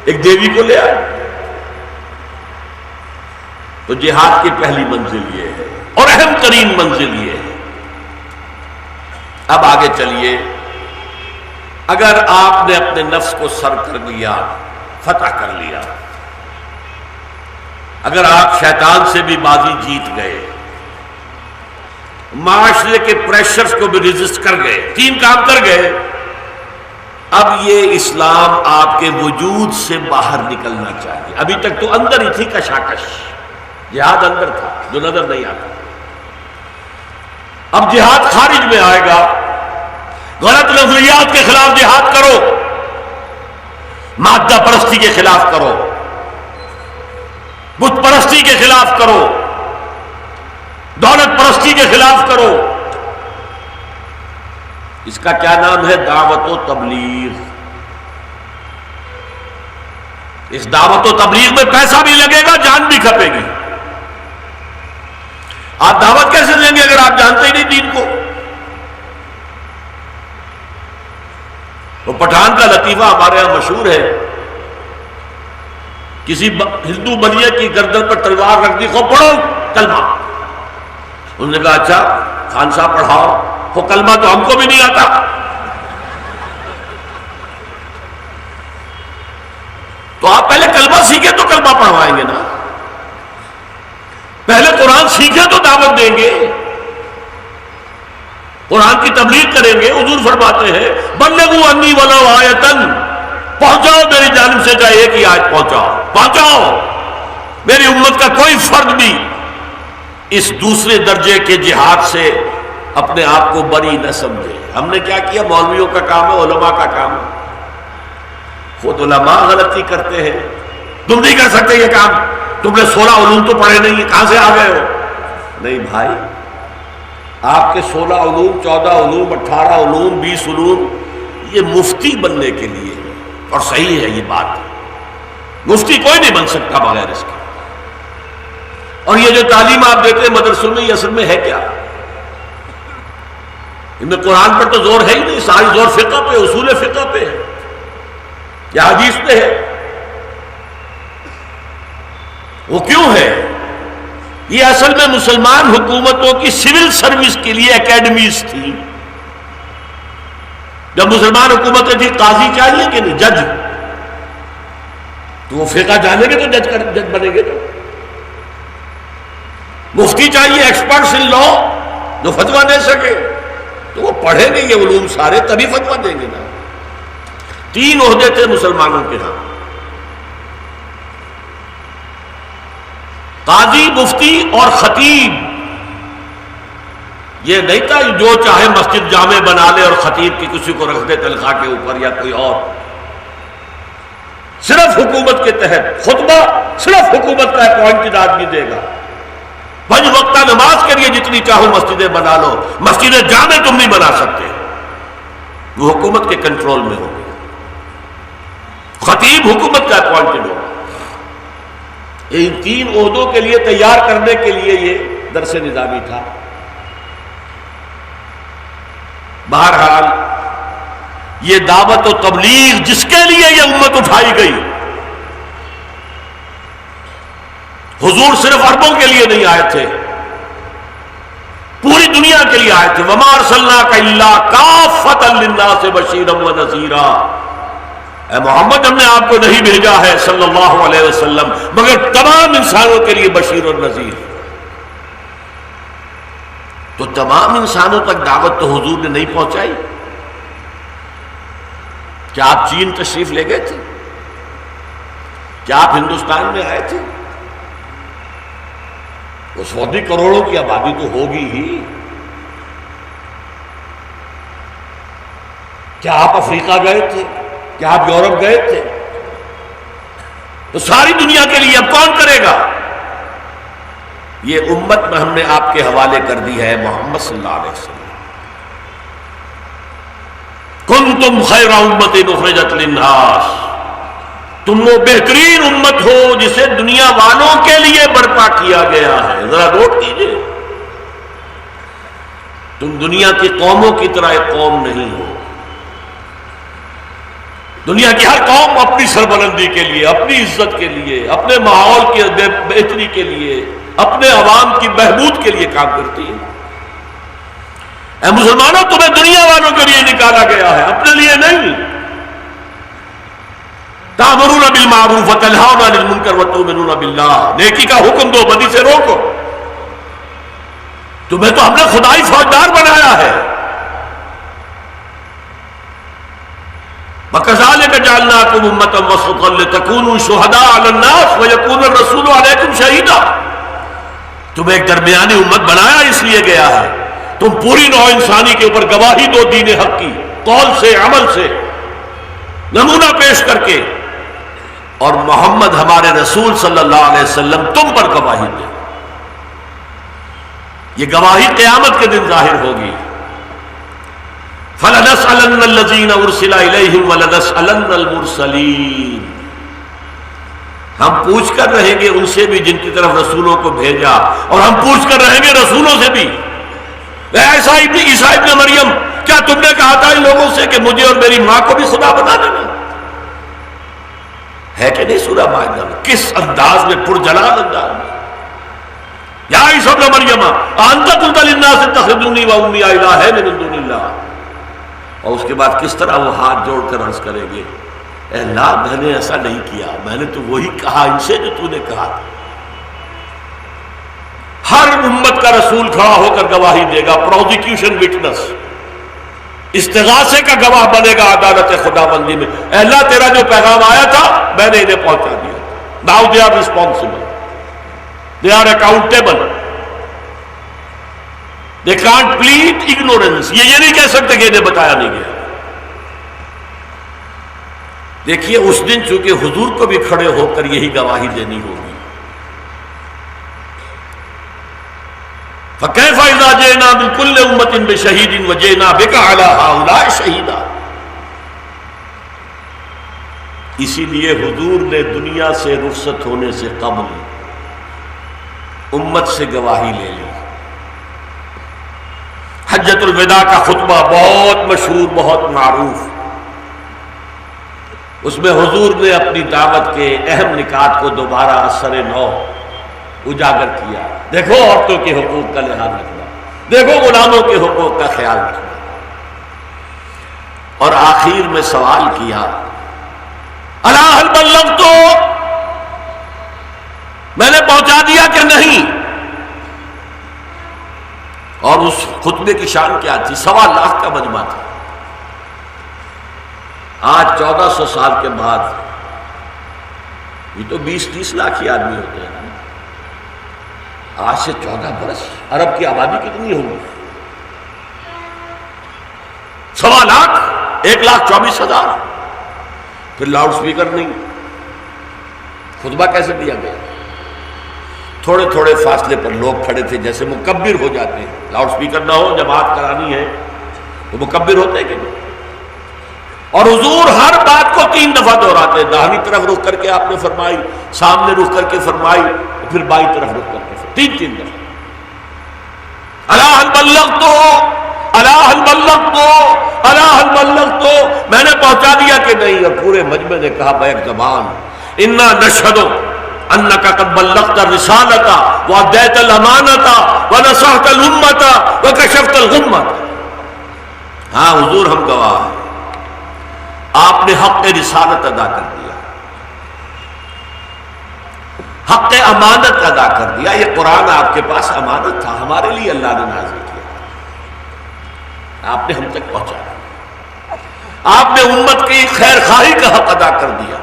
ایک دیوی کو لے آئے۔ تو جہاد کی پہلی منزل یہ ہے اور اہم ترین منزل یہ ہے۔ اب آگے چلیے، اگر آپ نے اپنے نفس کو سر کر لیا، فتح کر لیا، اگر آپ شیطان سے بھی بازی جیت گئے، معاشرے کے پریشرز کو بھی ریزسٹ کر گئے، تین کام کر گئے، اب یہ اسلام آپ کے وجود سے باہر نکلنا چاہیے۔ ابھی تک تو اندر ہی تھی کشاکش، جہاد اندر تھا جو نظر نہیں آتا، اب جہاد خارج میں آئے گا۔ غلط نظریات کے خلاف جہاد کرو، مادہ پرستی کے خلاف کرو، بت پرستی کے خلاف کرو، دولت پرستی کے خلاف کرو۔ اس کا کیا نام ہے؟ دعوت و تبلیغ۔ اس دعوت و تبلیغ میں پیسہ بھی لگے گا، جان بھی کھپے گی۔ آپ دعوت کیسے دیں گے اگر آپ جانتے ہی نہیں دین کو؟ وہ پٹھان کا لطیفہ ہمارے یہاں مشہور ہے، کسی ہندو بنیے کی گردن پر تلوار رکھ دی، خوب پڑھو کلمہ۔ انہوں نے کہا اچھا خان صاحب پڑھاؤ، وہ کلمہ تو ہم کو بھی نہیں آتا۔ تو آپ پہلے کلمہ سیکھیں تو کلمہ پڑھوائیں گے نا، پہلے قرآن سیکھیں تو دعوت دیں گے، قرآن کی تبلیغ کریں گے۔ حضور فرماتے ہیں بلغوا انی ولو آیۃ، پہنچاؤ میری جانب سے چاہے ایک ہی آیت پہنچاؤ۔ میری امت کا کوئی فرد بھی اس دوسرے درجے کے جہاد سے اپنے آپ کو بری نہ سمجھے۔ ہم نے کیا کیا؟ مولویوں کا کام ہے، علماء کا کام ہے۔ خود علماء غلطی کرتے ہیں، تم نہیں کر سکتے یہ کام، تم نے 16 علوم تو پڑھے نہیں، کہاں سے آ گئے ہو؟ نہیں بھائی، آپ کے 16 علوم، 14 علوم، 18 علوم، 20 علوم یہ مفتی بننے کے لیے، اور صحیح ہے یہ بات، مفتی کوئی نہیں بن سکتا بغیر اس کے۔ اور یہ جو تعلیم آپ دیتے ہیں مدرسوں میں، یہ اصل میں ہے کیا؟ ان میں قرآن پر تو زور ہے ہی نہیں، ساری زور فقہ پہ، اصول فقہ پہ ہے یا حدیث پہ ہے۔ وہ کیوں ہے؟ یہ اصل میں مسلمان حکومتوں کی سول سروس کے لیے اکیڈمیز تھی۔ جب مسلمان حکومتیں تھی، قاضی چاہیے کہ نہیں؟ جج، تو وہ فقہ جانیں گے تو جج بنیں گے، تو مفتی چاہیے، ایکسپرٹس ان لا جو فتویٰ دے سکے، تو وہ پڑھیں گے یہ علوم سارے، تبھی فتویٰ دیں گے نا۔ 3 عہدے تھے مسلمانوں کے ہاں، قاضی، مفتی اور خطیب۔ یہ نہیں تھا جو چاہے مسجد جامع بنا لے اور خطیب کی کسی کو رکھ دے تنخواہ کے اوپر یا کوئی اور۔ صرف حکومت کے تحت خطبہ صرف حکومت کا اپوائنٹڈ آدمی دے گا۔ 5 وقتہ نماز کے لیے جتنی چاہو مسجدیں بنا لو، مسجد جامع تم نہیں بنا سکتے، وہ حکومت کے کنٹرول میں ہوگی۔ خطیب حکومت کا اپوائنٹڈ ہوگا۔ ان 3 عہدوں کے لیے تیار کرنے کے لیے یہ درس نظامی تھا۔ بہرحال یہ دعوت و تبلیغ جس کے لیے یہ امت اٹھائی گئی، حضور صرف عربوں کے لیے نہیں آئے تھے، پوری دنیا کے لیے آئے تھے۔ وما ارسلناک الا کافۃ للناس بشیرا ونذیرا، اے محمد ہم نے آپ کو نہیں بھیجا ہے صلی اللہ علیہ وسلم مگر تمام انسانوں کے لیے بشیر اور نذیر۔ تو تمام انسانوں تک دعوت تو حضور نے نہیں پہنچائی۔ کیا آپ چین تشریف لے گئے تھے؟ کیا آپ ہندوستان میں آئے تھے؟ وہ 100 کروڑوں کی آبادی تو ہوگی ہی۔ کیا آپ افریقہ گئے تھے؟ کیا آپ یورپ گئے تھے؟ تو ساری دنیا کے لیے اب کون کرے گا؟ یہ امت میں ہم نے آپ کے حوالے کر دی ہے محمد صلی اللہ علیہ وسلم۔ کنتم خیر امت اخرجت للناس، تم وہ بہترین امت ہو جسے دنیا والوں کے لیے برپا کیا گیا ہے۔ ذرا نوٹ کیجئے، تم دنیا کی قوموں کی طرح ایک قوم نہیں ہو، دنیا کی ہر قوم اپنی سربلندی کے لیے، اپنی عزت کے لیے، اپنے ماحول کی بہتری کے لیے، اپنے عوام کی بہبود کے لیے کام کرتی ہے۔ اے مسلمانوں، تمہیں دنیا والوں کے لیے نکالا گیا ہے، اپنے لیے نہیں۔ تأمرون بالمعروف وتنہون عن المنکر وتؤمنون باللہ، نیکی کا حکم دو، بدی سے روکو۔ تمہیں تو ہم نے خدائی فوجدار بنایا ہے۔ وَكَذَلِكَ جَعَلْنَاكُمْ أُمَّةً وَسَطًا لِتَكُونُوا شُهَدَاءَ عَلَى النَّاسِ وَيَكُونَ الرَّسُولُ عَلَيْكُمْ شَهِيدًا۔ تمہیں ایک درمیانی امت بنایا اس لیے گیا ہے، تم پوری نوع انسانی کے اوپر گواہی دو دین حق کی، قول سے، عمل سے، نمونہ پیش کر کے، اور محمد ہمارے رسول صلی اللہ علیہ وسلم تم پر گواہی دے۔ یہ گواہی قیامت کے دن ظاہر ہوگی۔ فَلَنَسْأَلَنَّ الَّذِينَ أُرْسِلَ إِلَيْهِمْ وَلَنَسْأَلَنَّ الْمُرْسَلِينَ، ہم پوچھ کر رہیں گے ان سے بھی جن کی طرف رسولوں کو بھیجا، اور ہم پوچھ کر رہیں گے رسولوں سے بھی۔ ایسا عیسیٰ ابن مریم، کیا تم نے کہا تھا ان لوگوں سے کہ مجھے اور میری ماں کو بھی خدا بنا دینا؟ ہے کہ نہیں سورہ مائدہ میں؟ کس انداز میں، پرجلال انداز میں، یا عیسیٰ ابن مریم انت قلت للناس اتخذونی وامی الہین من دون اللہ، اور اس کے بعد کس طرح وہ ہاتھ جوڑ کر عرض کریں گے، اے اللہ میں نے ایسا نہیں کیا، میں نے تو وہی کہا ان سے جو تو نے کہا تھا۔ ہر امت کا رسول کھڑا ہو کر گواہی دے گا، پروزیکیوشن وٹنس، استغاثے کا گواہ بنے گا عدالت خدا بندی میں، اے اللہ تیرا جو پیغام آیا تھا میں نے انہیں پہنچا دیا۔ Now they are responsible, they are accountable, they can't plead ignorance۔ یہ نہیں کہہ سکتے کہ انہیں بتایا نہیں گیا۔ دیکھیے اس دن چونکہ حضور کو بھی کھڑے ہو کر یہی گواہی دینی ہوگی۔ فَكَيْفَ إِذَا جِئْنَا مِن كُلِّ أُمَّةٍ بِشَهِيدٍ وَجِئْنَا بِكَ عَلَىٰ هَٰؤُلَاءِ شَهِيدًا۔ اسی لیے حضور نے دنیا سے رخصت ہونے سے قبل امت سے گواہی لے لی۔ حجۃ الوداع کا خطبہ بہت مشہور، بہت معروف، اس میں حضور نے اپنی دعوت کے اہم نکات کو دوبارہ اثر نو اجاگر کیا۔ دیکھو عورتوں کے حقوق کا لحاظ رکھنا، دیکھو غلاموں کے حقوق کا خیال رکھنا، اور آخر میں سوال کیا، الا هل بلغت، میں نے پہنچا دیا کہ نہیں؟ اور اس خطبے کی شان کیا تھی؟ 1.25 لاکھ کا مجمع تھا۔ آج 1400 سال کے بعد یہ تو 20-30 لاکھ ہی آدمی ہوتے ہیں۔ آج سے 14 برس عرب کی آبادی کتنی ہوگی؟ 1.25 لاکھ، 1,24,000۔ پھر لاؤڈ سپیکر نہیں، خطبہ کیسے دیا گیا؟ تھوڑے تھوڑے فاصلے پر لوگ کھڑے تھے، جیسے مکبر ہو جاتے ہیں۔ لاؤڈ سپیکر نہ ہو، جماعت کرانی ہے تو مکبر ہوتے ہیں کہ نہیں؟ اور حضور ہر بات کو 3 دفعہ دہراتے، داہنی طرف رخ کر کے آپ نے فرمائی، سامنے رخ کر کے فرمائی، پھر بائیں طرف رخ کر کے فرمائی، 3 دفعہ۔ الا هل بلغت، الا هل بلغت، الا هل بلغت، میں نے پہنچا دیا کہ نہیں؟ اور پورے مجمع نے کہا بیک زبان، انا نشهد انك قد بلغت الرسالة واديت الامانة ونصحت الامة وكشفت الغمة۔ ہاں حضور ہم گواہ ہیں، آپ نے حق رسالت ادا کر دیا، حق امانت ادا کر دیا۔ یہ قرآن آپ کے پاس امانت تھا، ہمارے لیے اللہ نے نازل کیا، آپ نے ہم تک پہنچایا، آپ نے امت کی خیر خواہی کا حق ادا کر دیا،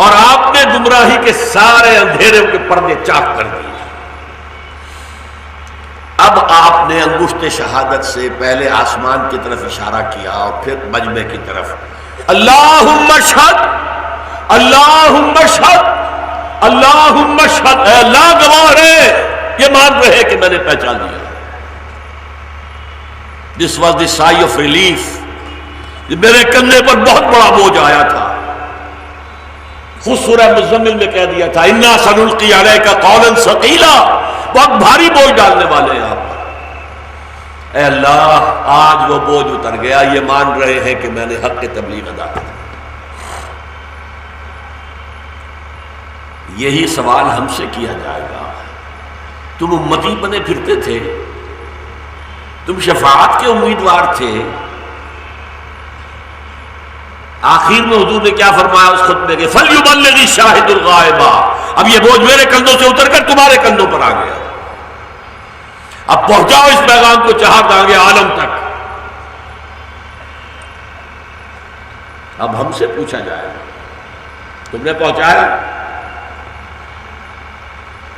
اور آپ نے گمراہی کے سارے اندھیرے کے پردے چاک کر دیے۔ اب آپ نے انگشت شہادت سے پہلے آسمان کی طرف اشارہ کیا اور پھر مجمع کی طرف، اللہم اشہد، اللہم اشہد، اللہم اشہد، اے اللہ گواہ رہے، یہ مان رہے کہ میں نے پہچان لیا۔ This was the sigh of relief، میرے کندھے پر بہت بڑا بوجھ آیا تھا۔ خود سورہ مزمل میں کہہ دیا تھا، انا سنلقی علیک قولا ثقیلا، بہت بھاری بوجھ ڈالنے والے ہیں آپ پر۔ اے اللہ آج وہ بوجھ اتر گیا، یہ مان رہے ہیں کہ میں نے حق کی تبلیغ ادا کی۔ یہی سوال ہم سے کیا جائے گا۔ تم امتی بنے پھرتے تھے، تم شفاعت کے امیدوار تھے، آخر میں حضور نے کیا فرمایا اس خطبے کے؟ فَلْيُبَلِّغِ الشَّاهِدُ الْغَائِبَ۔ اب یہ بوجھ میرے کندھوں سے اتر کر تمہارے کندھوں پر آ گیا، اب پہنچاؤ اس پیغام کو چہار دانگے عالم تک۔ اب ہم سے پوچھا جائے تم نے پہنچایا؟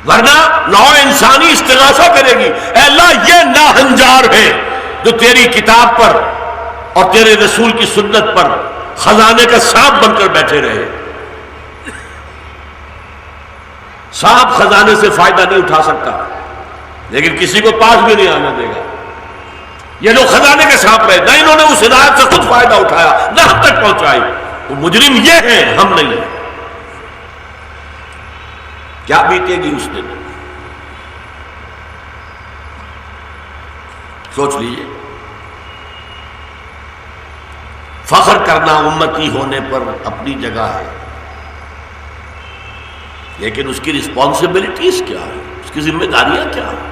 ورنہ نوع انسانی استغاثہ کرے گی، اے اللہ یہ ناہنجار ہے جو تیری کتاب پر اور تیرے رسول کی سنت پر خزانے کا سانپ بن کر بیٹھے رہے۔ سانپ خزانے سے فائدہ نہیں اٹھا سکتا، لیکن کسی کو پاس بھی نہیں آنے دے گا۔ یہ لوگ خزانے کے سانپ رہے، نہ انہوں نے اس ہدایت سے خود فائدہ اٹھایا، نہ ہم تک پہنچائی۔ تو مجرم یہ ہیں، ہم نہیں ہیں۔ کیا بیتے گی اس دن؟ سوچ لیجئے۔ فخر کرنا امتی ہونے پر اپنی جگہ ہے، لیکن اس کی رسپانسبلٹیز کیا ہے، اس کی ذمہ داریاں کیا ہیں؟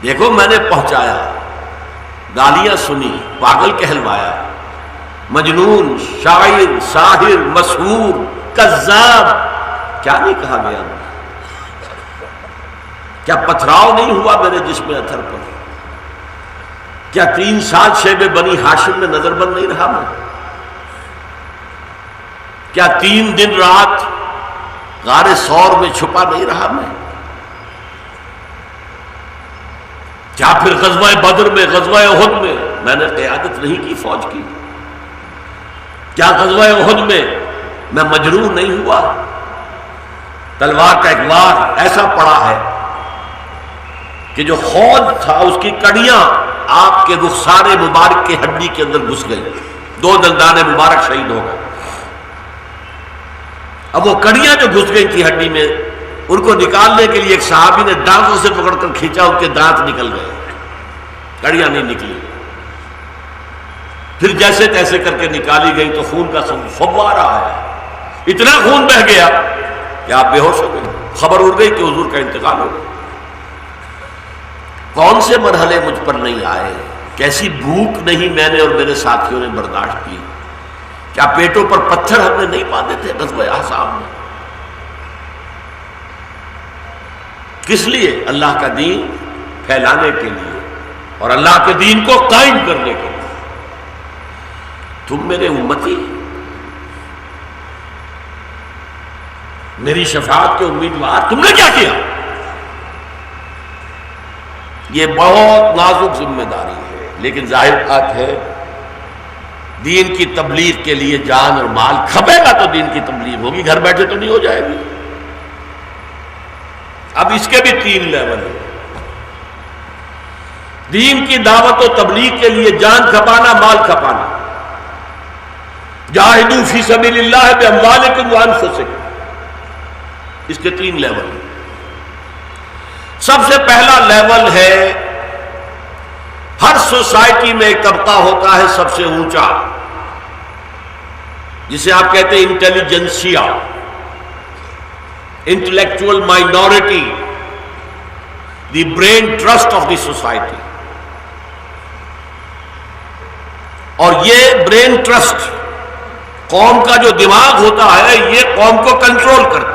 دیکھو میں نے پہنچایا، گالیاں سنی، پاگل کہلوایا، مجنون، شاعر، ساحر، مسحور، کذاب، کیا نہیں کہا گیا؟ کیا پتھراؤ نہیں ہوا میرے جسم اطہر پر؟ کیا 3 سال شیب بنی ہاشم میں نظر بند نہیں رہا میں؟ کیا 3 دن رات غار ثور میں چھپا نہیں رہا میں؟ کیا پھر غزوہ بدر میں، غزوہ احد میں نے قیادت نہیں کی فوج کی؟ کیا غزوہ احد میں مجروح نہیں ہوا؟ تلوار کا ایک وار ایسا پڑا ہے کہ جو خود تھا اس کی کڑیاں آپ کے رخسار مبارک کے ہڈی کے اندر گھس گئی، 2 دندان مبارک شہید ہو گئے۔ اب وہ کڑیاں جو گھس گئی تھی ہڈی میں، ان کو نکالنے کے لیے ایک صحابی نے دانتوں سے پکڑ کر کھینچا، ان کے دانت نکل گئے، کڑیاں نہیں نکلی۔ پھر جیسے تیسے کر کے نکالی گئی تو خون کا فوارہ آیا، اتنا خون بہہ گیا کہ آپ بے ہوش ہو گئے، خبر اڑ گئی کہ حضور کا انتقال ہو گیا۔ کون سے مرحلے مجھ پر نہیں آئے، کیسی بھوک نہیں میں نے اور میرے ساتھیوں نے برداشت کی، کیا پیٹوں پر پتھر ہم نے نہیں باندھے تھے غزوہ احزاب میں؟ کس لیے؟ اللہ کا دین پھیلانے کے لیے اور اللہ کے دین کو قائم کرنے کے لیے۔ تم میرے امتی، میری شفاعت کے امیدوار، تم نے کیا کیا؟ یہ بہت نازک ذمہ داری ہے، لیکن ظاہر بات ہے دین کی تبلیغ کے لیے جان اور مال کھپے گا تو دین کی تبلیغ ہوگی، گھر بیٹھے تو نہیں ہو جائے گی۔ اب اس کے بھی 3 لیول ہیں۔ دین کی دعوت و تبلیغ کے لیے جان کھپانا، مال کھپانا۔ جاہدوا فی سبیل اللہ باموالکم وانفسکم، اس کے 3 لیول ہیں۔ سب سے پہلا لیول ہے، ہر سوسائٹی میں ایک طبقہ ہوتا ہے سب سے اونچا، جسے آپ کہتے ہیں intelligentsia, intellectual minority, the brain trust of the society. اور یہ برین ٹرسٹ قوم کا جو دماغ ہوتا ہے، یہ قوم کو کنٹرول کرتا ہے۔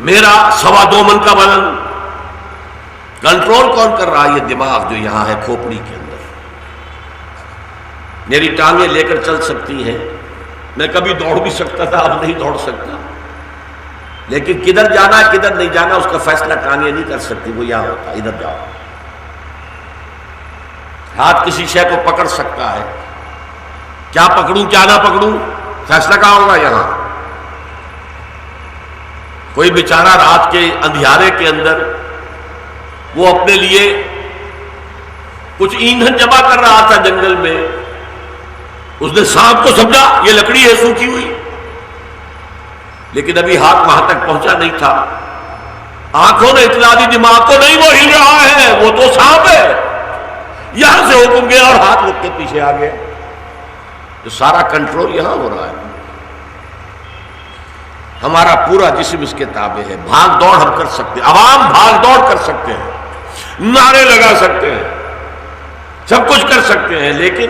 میرا 2.25 من کا وزن کنٹرول کون کر رہا ہے؟ یہ دماغ جو یہاں ہے کھوپڑی کے اندر۔ میری ٹانگیں لے کر چل سکتی ہیں، میں کبھی دوڑ بھی سکتا تھا، اب نہیں دوڑ سکتا، لیکن کدھر جانا ہے کدھر نہیں جانا اس کا فیصلہ ٹانگیں نہیں کر سکتی، وہ یہاں ہوتا، ادھر جاؤ۔ ہاتھ کسی شے کو پکڑ سکتا ہے، کیا پکڑوں کیا نہ پکڑوں فیصلہ کہاں ہوگا؟ یہاں۔ کوئی بیچارہ رات کے اندھیارے کے اندر وہ اپنے لیے کچھ ایندھن جمع کر رہا تھا جنگل میں، اس نے سانپ کو سمجھا یہ لکڑی ہے سوکھی ہوئی، لیکن ابھی ہاتھ وہاں تک پہنچا نہیں تھا آنکھوں نے اطلاع دی دماغ کو نہیں وہ ہل رہا ہے، وہ تو سانپ ہے، یہاں سے حکم گیا اور ہاتھ رک کے پیچھے آ گیا. تو سارا کنٹرول یہاں ہو رہا ہے. ہمارا پورا جسم اس کے تابع ہے. بھاگ دوڑ ہم کر سکتے ہیں، عوام بھاگ دوڑ کر سکتے ہیں، نعرے لگا سکتے ہیں، سب کچھ کر سکتے ہیں، لیکن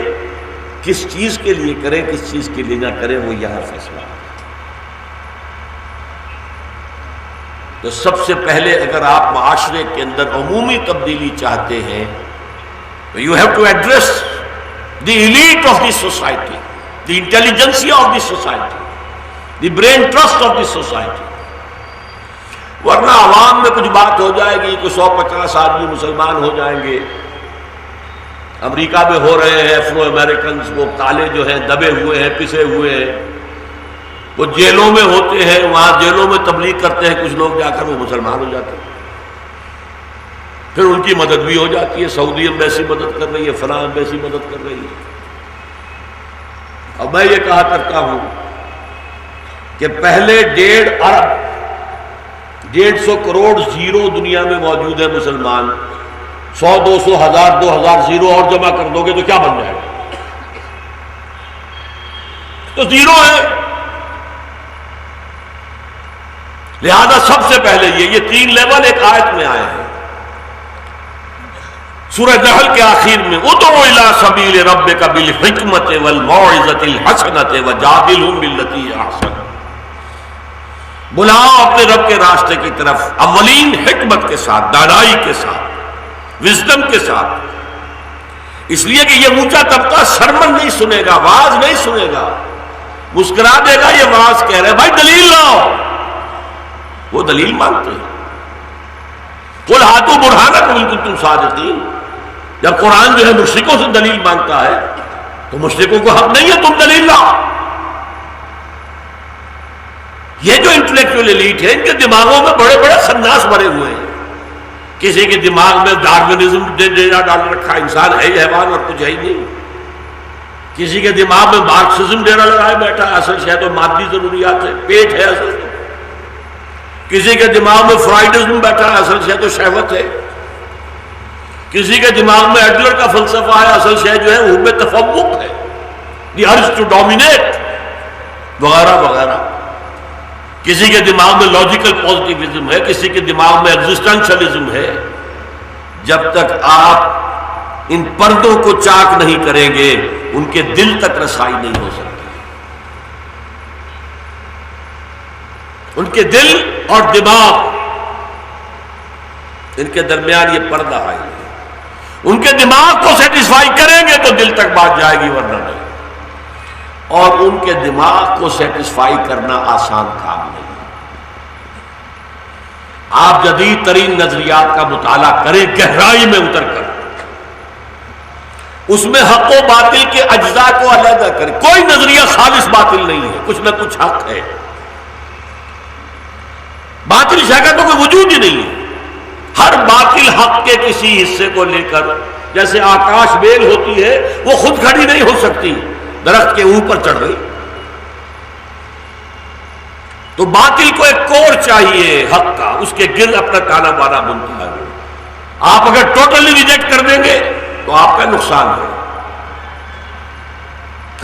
کس چیز کے لیے کریں کس چیز کے لیے نہ کریں وہ یہاں فیصلہ ہے. تو سب سے پہلے اگر آپ معاشرے کے اندر عمومی تبدیلی چاہتے ہیں تو you have to address the elite of the society, the intelligentsia of the society, the brain trust of the society. ورنہ عوام میں کچھ بات ہو جائے گی، کوئی 150 آدمی مسلمان ہو جائیں گے. امریکہ میں ہو رہے ہیں افرو امریکنز، وہ کالے جو ہیں دبے ہوئے ہیں، پسے ہوئے ہیں، وہ جیلوں میں ہوتے ہیں، وہاں جیلوں میں تبلیغ کرتے ہیں کچھ لوگ، جا کر وہ مسلمان ہو جاتے ہیں. پھر ان کی مدد بھی ہو جاتی ہے، سعودی ایمبیسی مدد کر رہی ہے، فلاں ایمبیسی مدد کر رہی ہے. اور میں یہ کہا کرتا ہوں کہ پہلے 1.5 ارب 150 کروڑ زیرو دنیا میں موجود ہے مسلمان. 100 200 1000 2000 زیرو اور جمع کر دو گے تو کیا بن جائے گا؟ تو زیرو ہے. لہذا سب سے پہلے یہ 3 لیول ایک آیت میں آئے ہیں. سورہ نحل کے آخر میں ادعو الی سبیل ربک بالحکمت والموعظۃ الحسنۃ وجادلھم باللتی ہی احسن. بلاؤ اپنے رب کے راستے کی طرف اولین حکمت کے ساتھ، دانائی کے ساتھ، وزڈم کے ساتھ. اس لیے کہ یہ اونچا طبقہ سرمن نہیں سنے گا، واز نہیں سنے گا، مسکرا دے گا یہ واز کہہ رہے بھائی دلیل لاؤ. وہ دلیل مانگتے ہیں. قل ہاتوا برہانکم ان کنتم صادقین. جب قرآن جو ہے مشرکوں سے دلیل مانگتا ہے تو مشرکوں کو حق نہیں ہے تم دلیل لاؤ. یہ جو انٹلیکچوئل ایلیٹ ہے ان کے دماغوں میں بڑے بڑے سناس بھرے ہوئے ہیں. کسی کے دماغ میں ڈارونزم ڈال رکھا، انسان ہے ہی حیوان اور کچھ ہے ہی نہیں. کسی کے دماغ میں مارکسزم ڈیرا لگائے بیٹھا، اصل شاید تو مادی ضروریات ہے، پیٹ ہے اصل. کسی کے دماغ میں فرائیڈزم بیٹھا ہے، اصل شاید تو شہوت ہے. کسی کے دماغ میں ایڈلر کا فلسفہ ہے، اصل شاید جو ہے حب تفوق ہے، دی ارج ٹو ڈومینیٹ وغیرہ وغیرہ. کسی کے دماغ میں لاجیکل پازیٹیوزم ہے، کسی کے دماغ میں ایگزسٹنشلزم ہے. جب تک آپ ان پردوں کو چاک نہیں کریں گے ان کے دل تک رسائی نہیں ہو سکتی. ان کے دل اور دماغ ان کے درمیان یہ پردہ ہے. ان کے دماغ کو سیٹسفائی کریں گے تو دل تک بات جائے گی، ورنہ نہیں. اور ان کے دماغ کو سیٹسفائی کرنا آسان کام نہیں. آپ جدید ترین نظریات کا مطالعہ کریں گہرائی میں اتر کر، اس میں حق و باطل کے اجزاء کو علیحدہ کریں. کوئی نظریہ خالص باطل نہیں ہے، کچھ نہ کچھ حق ہے. باطل شے کا تو کوئی وجود ہی نہیں ہے. ہر باطل حق کے کسی حصے کو لے کر، جیسے آکاش بیل ہوتی ہے وہ خود کھڑی نہیں ہو سکتی، درخت کے اوپر چڑھ گئی. تو باطل کو ایک کور چاہیے حق کا، اس کے گرد اپنا تانا بانا بنتا ہے. آپ اگر ٹوٹلی ریجیکٹ کر دیں گے تو آپ کا نقصان ہے.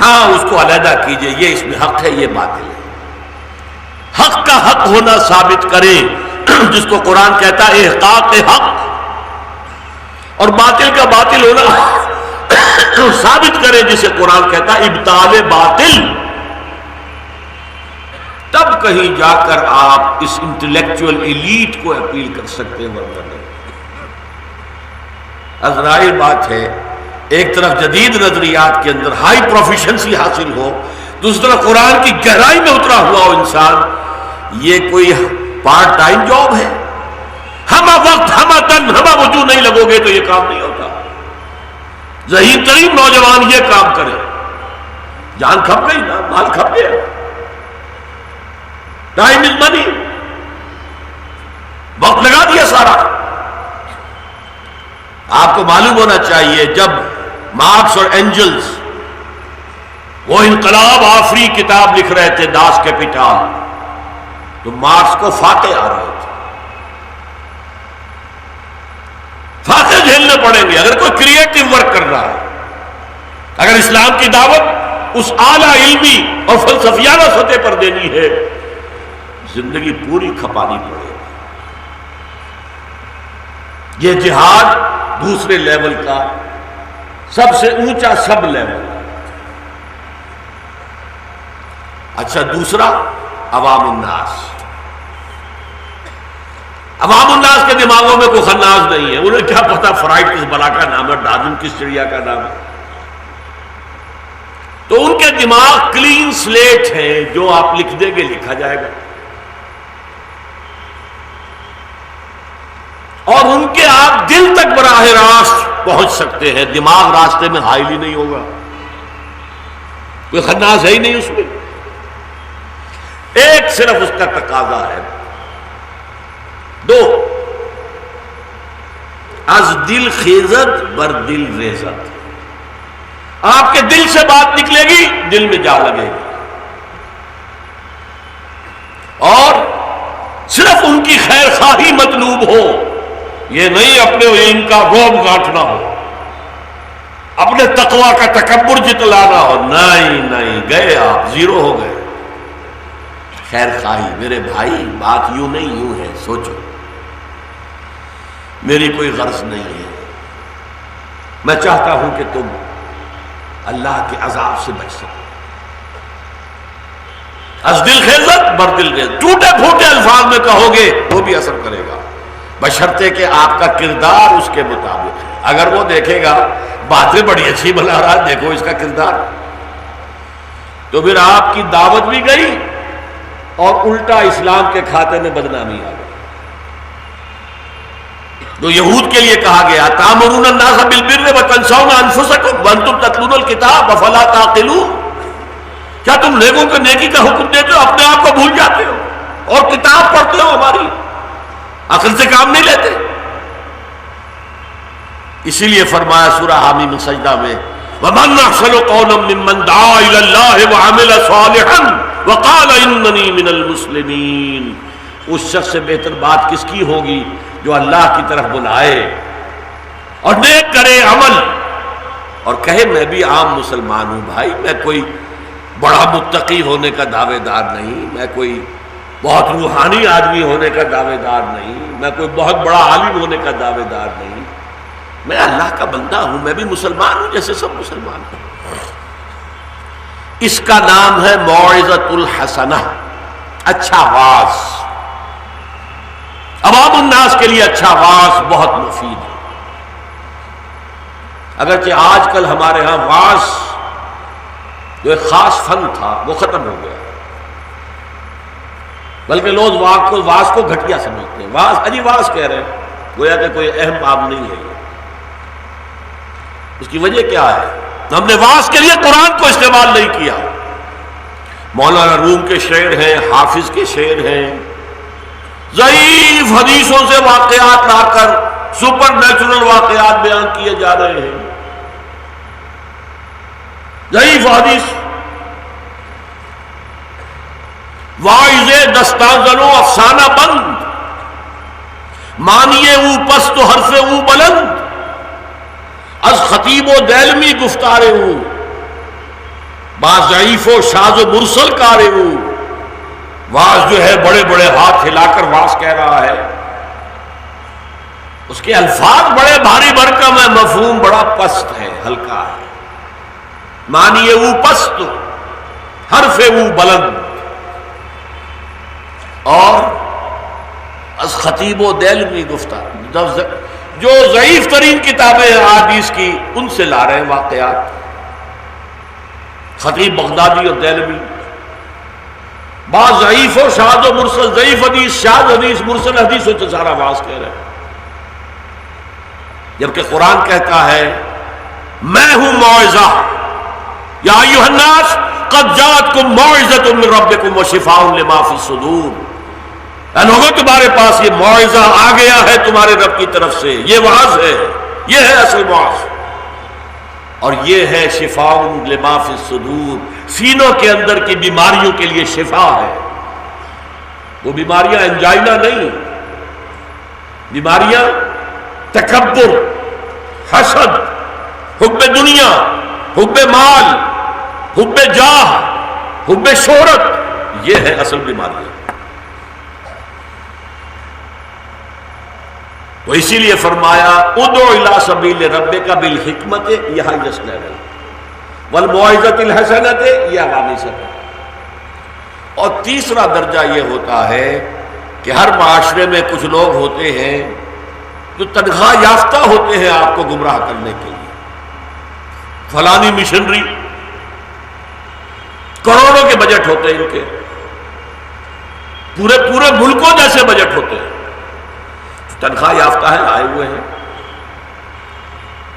ہاں اس کو علیحدہ کیجئے، یہ اس میں حق ہے، یہ باطل ہے. حق کا حق ہونا ثابت کریں جس کو قرآن کہتا ہے احقاق حق، اور باطل کا باطل ہونا ثابت کریں جسے قرآن کہتا ہے ابطال باطل. تب کہیں جا کر آپ اس انٹلیکچوئل ایلیٹ کو اپیل کر سکتے ہیں، ورنہ نہیں. ظاہر بات ہے ایک طرف جدید نظریات کے اندر ہائی پروفیشنسی حاصل ہو، دوسری طرف قرآن کی گہرائی میں اترا ہوا ہو انسان. یہ کوئی پارٹ ٹائم جاب ہے، ہمہ وقت ہمہ تن ہمہ وجوہ نہیں لگو گے تو یہ کام نہیں ہوتا. ذہین ترین نوجوان یہ کام کرے، جان کھپ گئی نا، مال کھپ گیا. ٹائم از منی، وقت لگا دیا سارا. آپ کو معلوم ہونا چاہیے جب مارکس اور اینجلز وہ انقلاب آفری کتاب لکھ رہے تھے داس کیپیٹال، تو مارکس کو فاتح آ رہے تھے. پڑیں گے اگر کوئی کریٹو ورک کر رہا ہے. اگر اسلام کی دعوت اس اعلیٰ علمی اور فلسفیانہ سطح پر دینی ہے، زندگی پوری کھپانی پڑے گی. یہ جہاد دوسرے لیول کا سب سے اونچا سب لیول. اچھا دوسرا عوام الناس. عوام الناس کے دماغوں میں کوئی خناس نہیں ہے. انہیں کیا پتا فرائڈ کس بلا کا نام ہے، ڈارون کس چڑیا کا نام ہے. تو ان کے دماغ کلین سلیٹ ہیں، جو آپ لکھ دیں گے لکھا جائے گا. اور ان کے آپ دل تک براہ راست پہنچ سکتے ہیں. دماغ راستے میں حائل ہی نہیں ہوگا، کوئی خناس ہے ہی نہیں اس میں. ایک صرف اس کا تقاضا ہے، دو، از دل خیزت بر دل ریزت. آپ کے دل سے بات نکلے گی، دل میں جا لگے گی. اور صرف ان کی خیر خواہی مطلوب ہو، یہ نہیں اپنے علم کا روب گانٹنا ہو، اپنے تقوی کا تکبر جتلانا ہو. نہیں، گئے آپ، زیرو ہو گئے. خیر خواہی، میرے بھائی بات یوں نہیں یوں ہے، سوچو، میری کوئی غرض نہیں ہے، میں چاہتا ہوں کہ تم اللہ کے عذاب سے بچ سکو. از دل خیزت بر دل ریزت. ٹوٹے پھوٹے الفاظ میں کہو گے وہ بھی اثر کرے گا، بشرطے کہ آپ کا کردار اس کے مطابق ہے. اگر وہ دیکھے گا باتیں بڑی اچھی بنا رہا، دیکھو اس کا کردار، تو پھر آپ کی دعوت بھی گئی اور الٹا اسلام کے کھاتے میں بدنامی آ گئی. تو یہود کے لیے کہا گیا تامرون الناس بالبر وتنسون انفسکم وانتم تتلون الکتاب افلا تعقلون. کیا تم نیکوں کو نیکی کا حکم دیتے ہو، اپنے آپ کو بھول جاتے ہو اور کتاب پڑھتے ہو، ہماری عقل سے کام نہیں لیتے. اسی لیے فرمایا سورہ حامیم سجدہ میں وَمَنْ أَحْسَنُ قَوْلًا مِّمَّنْ دَعَا إِلَى اللَّهِ وَعَمِلَ صَالِحًا وَقَالَ إِنَّنِي مِنَ الْمُسْلِمِينَ. اس شخص سے بہتر بات کس کی ہوگی جو اللہ کی طرف بلائے اور نیک کرے عمل اور کہے میں بھی عام مسلمان ہوں. بھائی میں کوئی بڑا متقی ہونے کا دعوے دار نہیں، میں کوئی بہت روحانی آدمی ہونے کا دعوے دار نہیں، میں کوئی بہت بڑا عالم ہونے کا دعوے دار نہیں، میں اللہ کا بندہ ہوں، میں بھی مسلمان ہوں جیسے سب مسلمان ہیں. اس کا نام ہے موعظۃ الحسنہ، اچھا واعظ. عوام الناس کے لیے اچھا واعظ بہت مفید ہے. اگرچہ آج کل ہمارے ہاں واعظ جو ایک خاص فن تھا وہ ختم ہو گیا، بلکہ لوگ واعظ کو گھٹیا سمجھتے ہیں. واعظ کہہ رہے ہیں، گویا کہ کوئی اہم باب نہیں ہے. اس کی وجہ کیا ہے؟ ہم نے واعظ کے لیے قرآن کو استعمال نہیں کیا. مولانا روم کے شعر ہیں، حافظ کے شعر ہیں، ضعیف حدیثوں سے واقعات لا کر سپر نیچرل واقعات بیان کیے جا رہے ہیں. ضعیف حدیث، واعظ دستان زنو افسانہ بند، مانیے او پست و حرف او بلند، از خطیب و دیلمی گفتارے ہوں، با ضعیف و شاذ و مرسل کارے ہوں. واعظ جو ہے بڑے بڑے ہاتھ ہلا کر واعظ کہہ رہا ہے، اس کے الفاظ بڑے بھاری بھرکم ہے، مفہوم بڑا پست ہے، ہلکا ہے. مانیے او پست حرف او بلند، اور از خطیب و دیلمی گفتار، جو ضعیف ترین کتابیں احادیث کی ان سے لا رہے ہیں واقعات. خطیب بغدادی اور دیلمی بعض ضعیف و شاذ و مرسل، ضعیف حدیث، شاذ حدیث، مرسل حدیث سے سارا واعظ کہہ رہے ہیں. جبکہ قرآن کہتا ہے میں ہوں موعظہ، یا ایھا الناس قد جاءتکم موعظۃ من ربکم وشفاء لما فی الصدور. اے لوگوں تمہارے پاس یہ موعظہ آ گیا ہے تمہارے رب کی طرف سے، یہ واعظ ہے، یہ ہے اصل واعظ. اور یہ ہے شفاء لما فی الصدور، سینوں کے اندر کی بیماریوں کے لیے شفا ہے. وہ بیماریاں انجائنا نہیں، بیماریاں تکبر، حسد، حب دنیا، حب مال، حب جاہ، حب شہرت، یہ ہے اصل بیماری۔ تو اسی لیے فرمایا ادعو الی سبیل ربک بالحکمت، یہ ہائیسٹ لیول، والموعظۃ الحسنۃ، یہ عوامی سطح۔ اور تیسرا درجہ یہ ہوتا ہے کہ ہر معاشرے میں کچھ لوگ ہوتے ہیں جو تنخواہ یافتہ ہوتے ہیں آپ کو گمراہ کرنے کے لیے۔ فلانی مشنری، کروڑوں کے بجٹ ہوتے ہیں ان کے، پورے ملکوں جیسے بجٹ ہوتے ہیں، تنخواہ یافتہ ہیں، آئے ہوئے ہیں،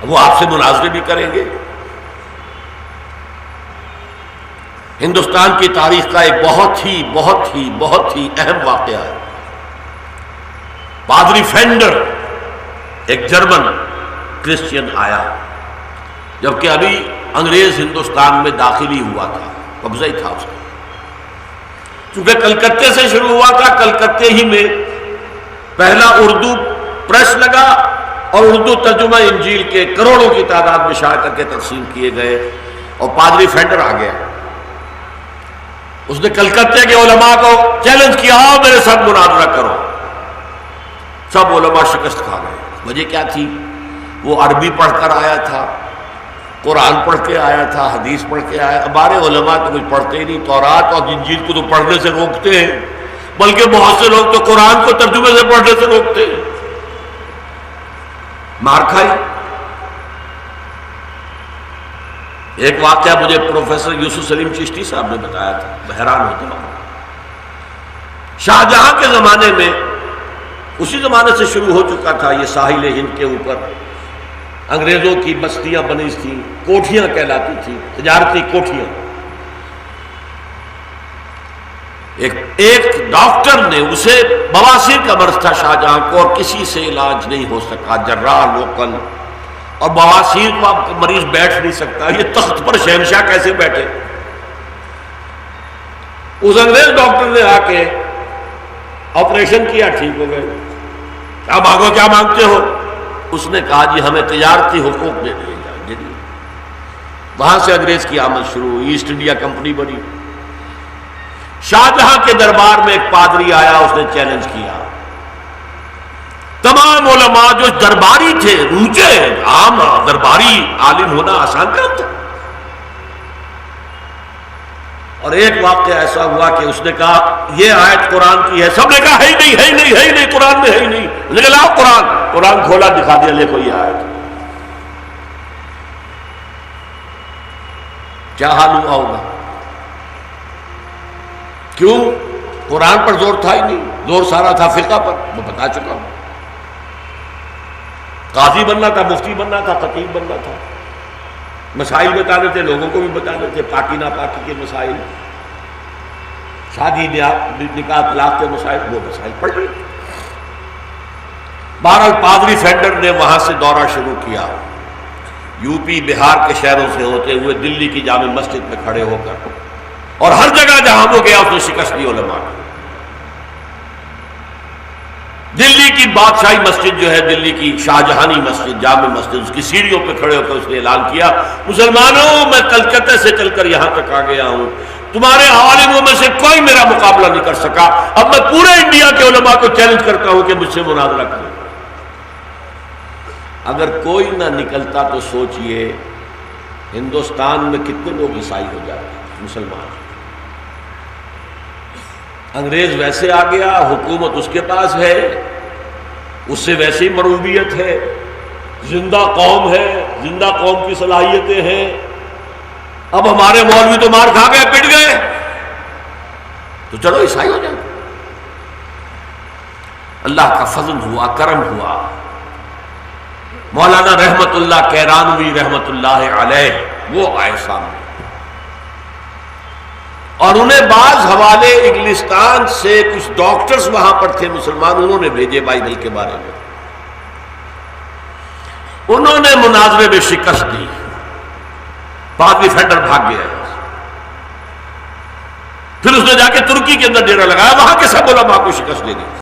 وہ آپ سے مناظرے بھی کریں گے۔ ہندوستان کی تاریخ کا ایک بہت ہی اہم واقعہ ہے۔ پادری فینڈر، ایک جرمن کرسچین آیا، جبکہ ابھی انگریز ہندوستان میں داخل ہی ہوا تھا، قبضہ ہی تھا اس کا۔ چونکہ کلکتے سے شروع ہوا تھا، کلکتے ہی میں پہلا اردو پریس لگا اور اردو ترجمہ انجیل کے کروڑوں کی تعداد میں شائع کر کے تقسیم کیے گئے، اور پادری فینڈر آ گیا۔ اس نے کلکتے کے علماء کو چیلنج کیا، آؤ میرے ساتھ مناظرہ کرو۔ سب علماء شکست کھا گئے۔ وجہ کیا تھی؟ وہ عربی پڑھ کر آیا تھا، قرآن پڑھ کے آیا تھا، حدیث پڑھ کے آیا۔ ہمارے علماء تو کچھ پڑھتے ہی نہیں، تورات اور انجیل کو تو پڑھنے سے روکتے ہیں، بلکہ بہت سے لوگ تو قرآن کو ترجمے سے پڑھنے سے روکتے ہیں۔ مار کھائی۔ ایک واقعہ مجھے پروفیسر یوسف سلیم چشتی صاحب نے بتایا تھا، میں حیران ہوتا ہوں۔ شاہجہاں کے زمانے میں، اسی زمانے سے شروع ہو چکا تھا یہ ساحل ہند کے اوپر انگریزوں کی بستیاں بنی تھیں، کوٹھیاں کہلاتی تھیں، تجارتی کوٹھیاں۔ ایک ڈاکٹر نے، اسے بواسیر کا مرض تھا شاہجہاں کو، اور کسی سے علاج نہیں ہو سکا، جراح لوکل، اور بواسیر کا مریض بیٹھ نہیں سکتا، یہ تخت پر شہنشاہ کیسے بیٹھے؟ اس انگریز ڈاکٹر نے آ کے آپریشن کیا، ٹھیک ہو گئے۔ کیا مانگو، کیا مانگتے ہو؟ اس نے کہا جی ہمیں تجارتی حقوق دے دیے۔ وہاں سے انگریز کی آمد شروع ہوئی، ایسٹ انڈیا کمپنی بنی۔ شاہجہاں کے دربار میں ایک پادری آیا، اس نے چیلنج کیا۔ تمام علماء جو درباری تھے، اونچے عام درباری عالم ہونا آسان کام تھا۔ اور ایک واقعہ ایسا ہوا کہ اس نے کہا یہ آیت قرآن کی ہے، سب نے کہا ہے ہی نہیں، ہے ہی نہیں، ہے ہی نہیں، قرآن میں ہے ہی نہیں۔ اس نے کہا لاؤ قرآن کھولا، دکھا دیا، دیکھو یہ آیت۔ کیا حال ہوا ہوگا؟ کیوں؟ قرآن پر زور تھا ہی نہیں، زور سارا تھا فقہ پر، میں بتا چکا ہوں۔ قاضی بننا تھا، مفتی بننا تھا، خطیب بننا تھا، مسائل بتانے تھے، لوگوں کو بھی بتانے تھے، پاکی ناپاکی کے مسائل، شادی نکاح طلاق کے مسائل، وہ مسائل پڑھ رہے تھے۔ بہرحال پادری فینڈر نے وہاں سے دورہ شروع کیا، یو پی بہار کے شہروں سے ہوتے ہوئے دلی کی جامع مسجد میں کھڑے ہو کر، اور ہر جگہ جہاں وہ گیا اس نے شکست دی علماء کو۔ دلی کی بادشاہی مسجد جو ہے، دلی کی شاہجہانی مسجد، جامع مسجد، اس کی سیڑھیوں پہ کھڑے ہو کر اس نے اعلان کیا، مسلمانوں میں کلکتے سے چل کر یہاں تک آ گیا ہوں، تمہارے عالموں میں سے کوئی میرا مقابلہ نہیں کر سکا، اب میں پورے انڈیا کے علماء کو چیلنج کرتا ہوں کہ مجھ سے مناظرہ کریں۔ اگر کوئی نہ نکلتا تو سوچئے ہندوستان میں کتنے لوگ عیسائی ہو جاتے، مسلمان۔ انگریز ویسے آ گیا، حکومت اس کے پاس ہے، اس سے ویسے ہی مرعوبیت ہے، زندہ قوم ہے، زندہ قوم کی صلاحیتیں ہیں۔ اب ہمارے مولوی تو مار کھا گئے، پٹ گئے، تو چلو عیسائی ہو جائیں۔ اللہ کا فضل ہوا، کرم ہوا، مولانا رحمت اللہ کیرانوی رحمت اللہ علیہ وہ آئے سامنے، اور انہیں بعض حوالے انگلستان سے کچھ ڈاکٹرز وہاں پر تھے مسلمان، انہوں نے بھیجے بائبل کے بارے میں۔ انہوں نے مناظرے میں شکست دی، پادری فینڈر بھاگ گیا۔ پھر اس نے جا کے ترکی کے اندر ڈیرا لگایا، وہاں کے سب علماء کو شکست دے دی۔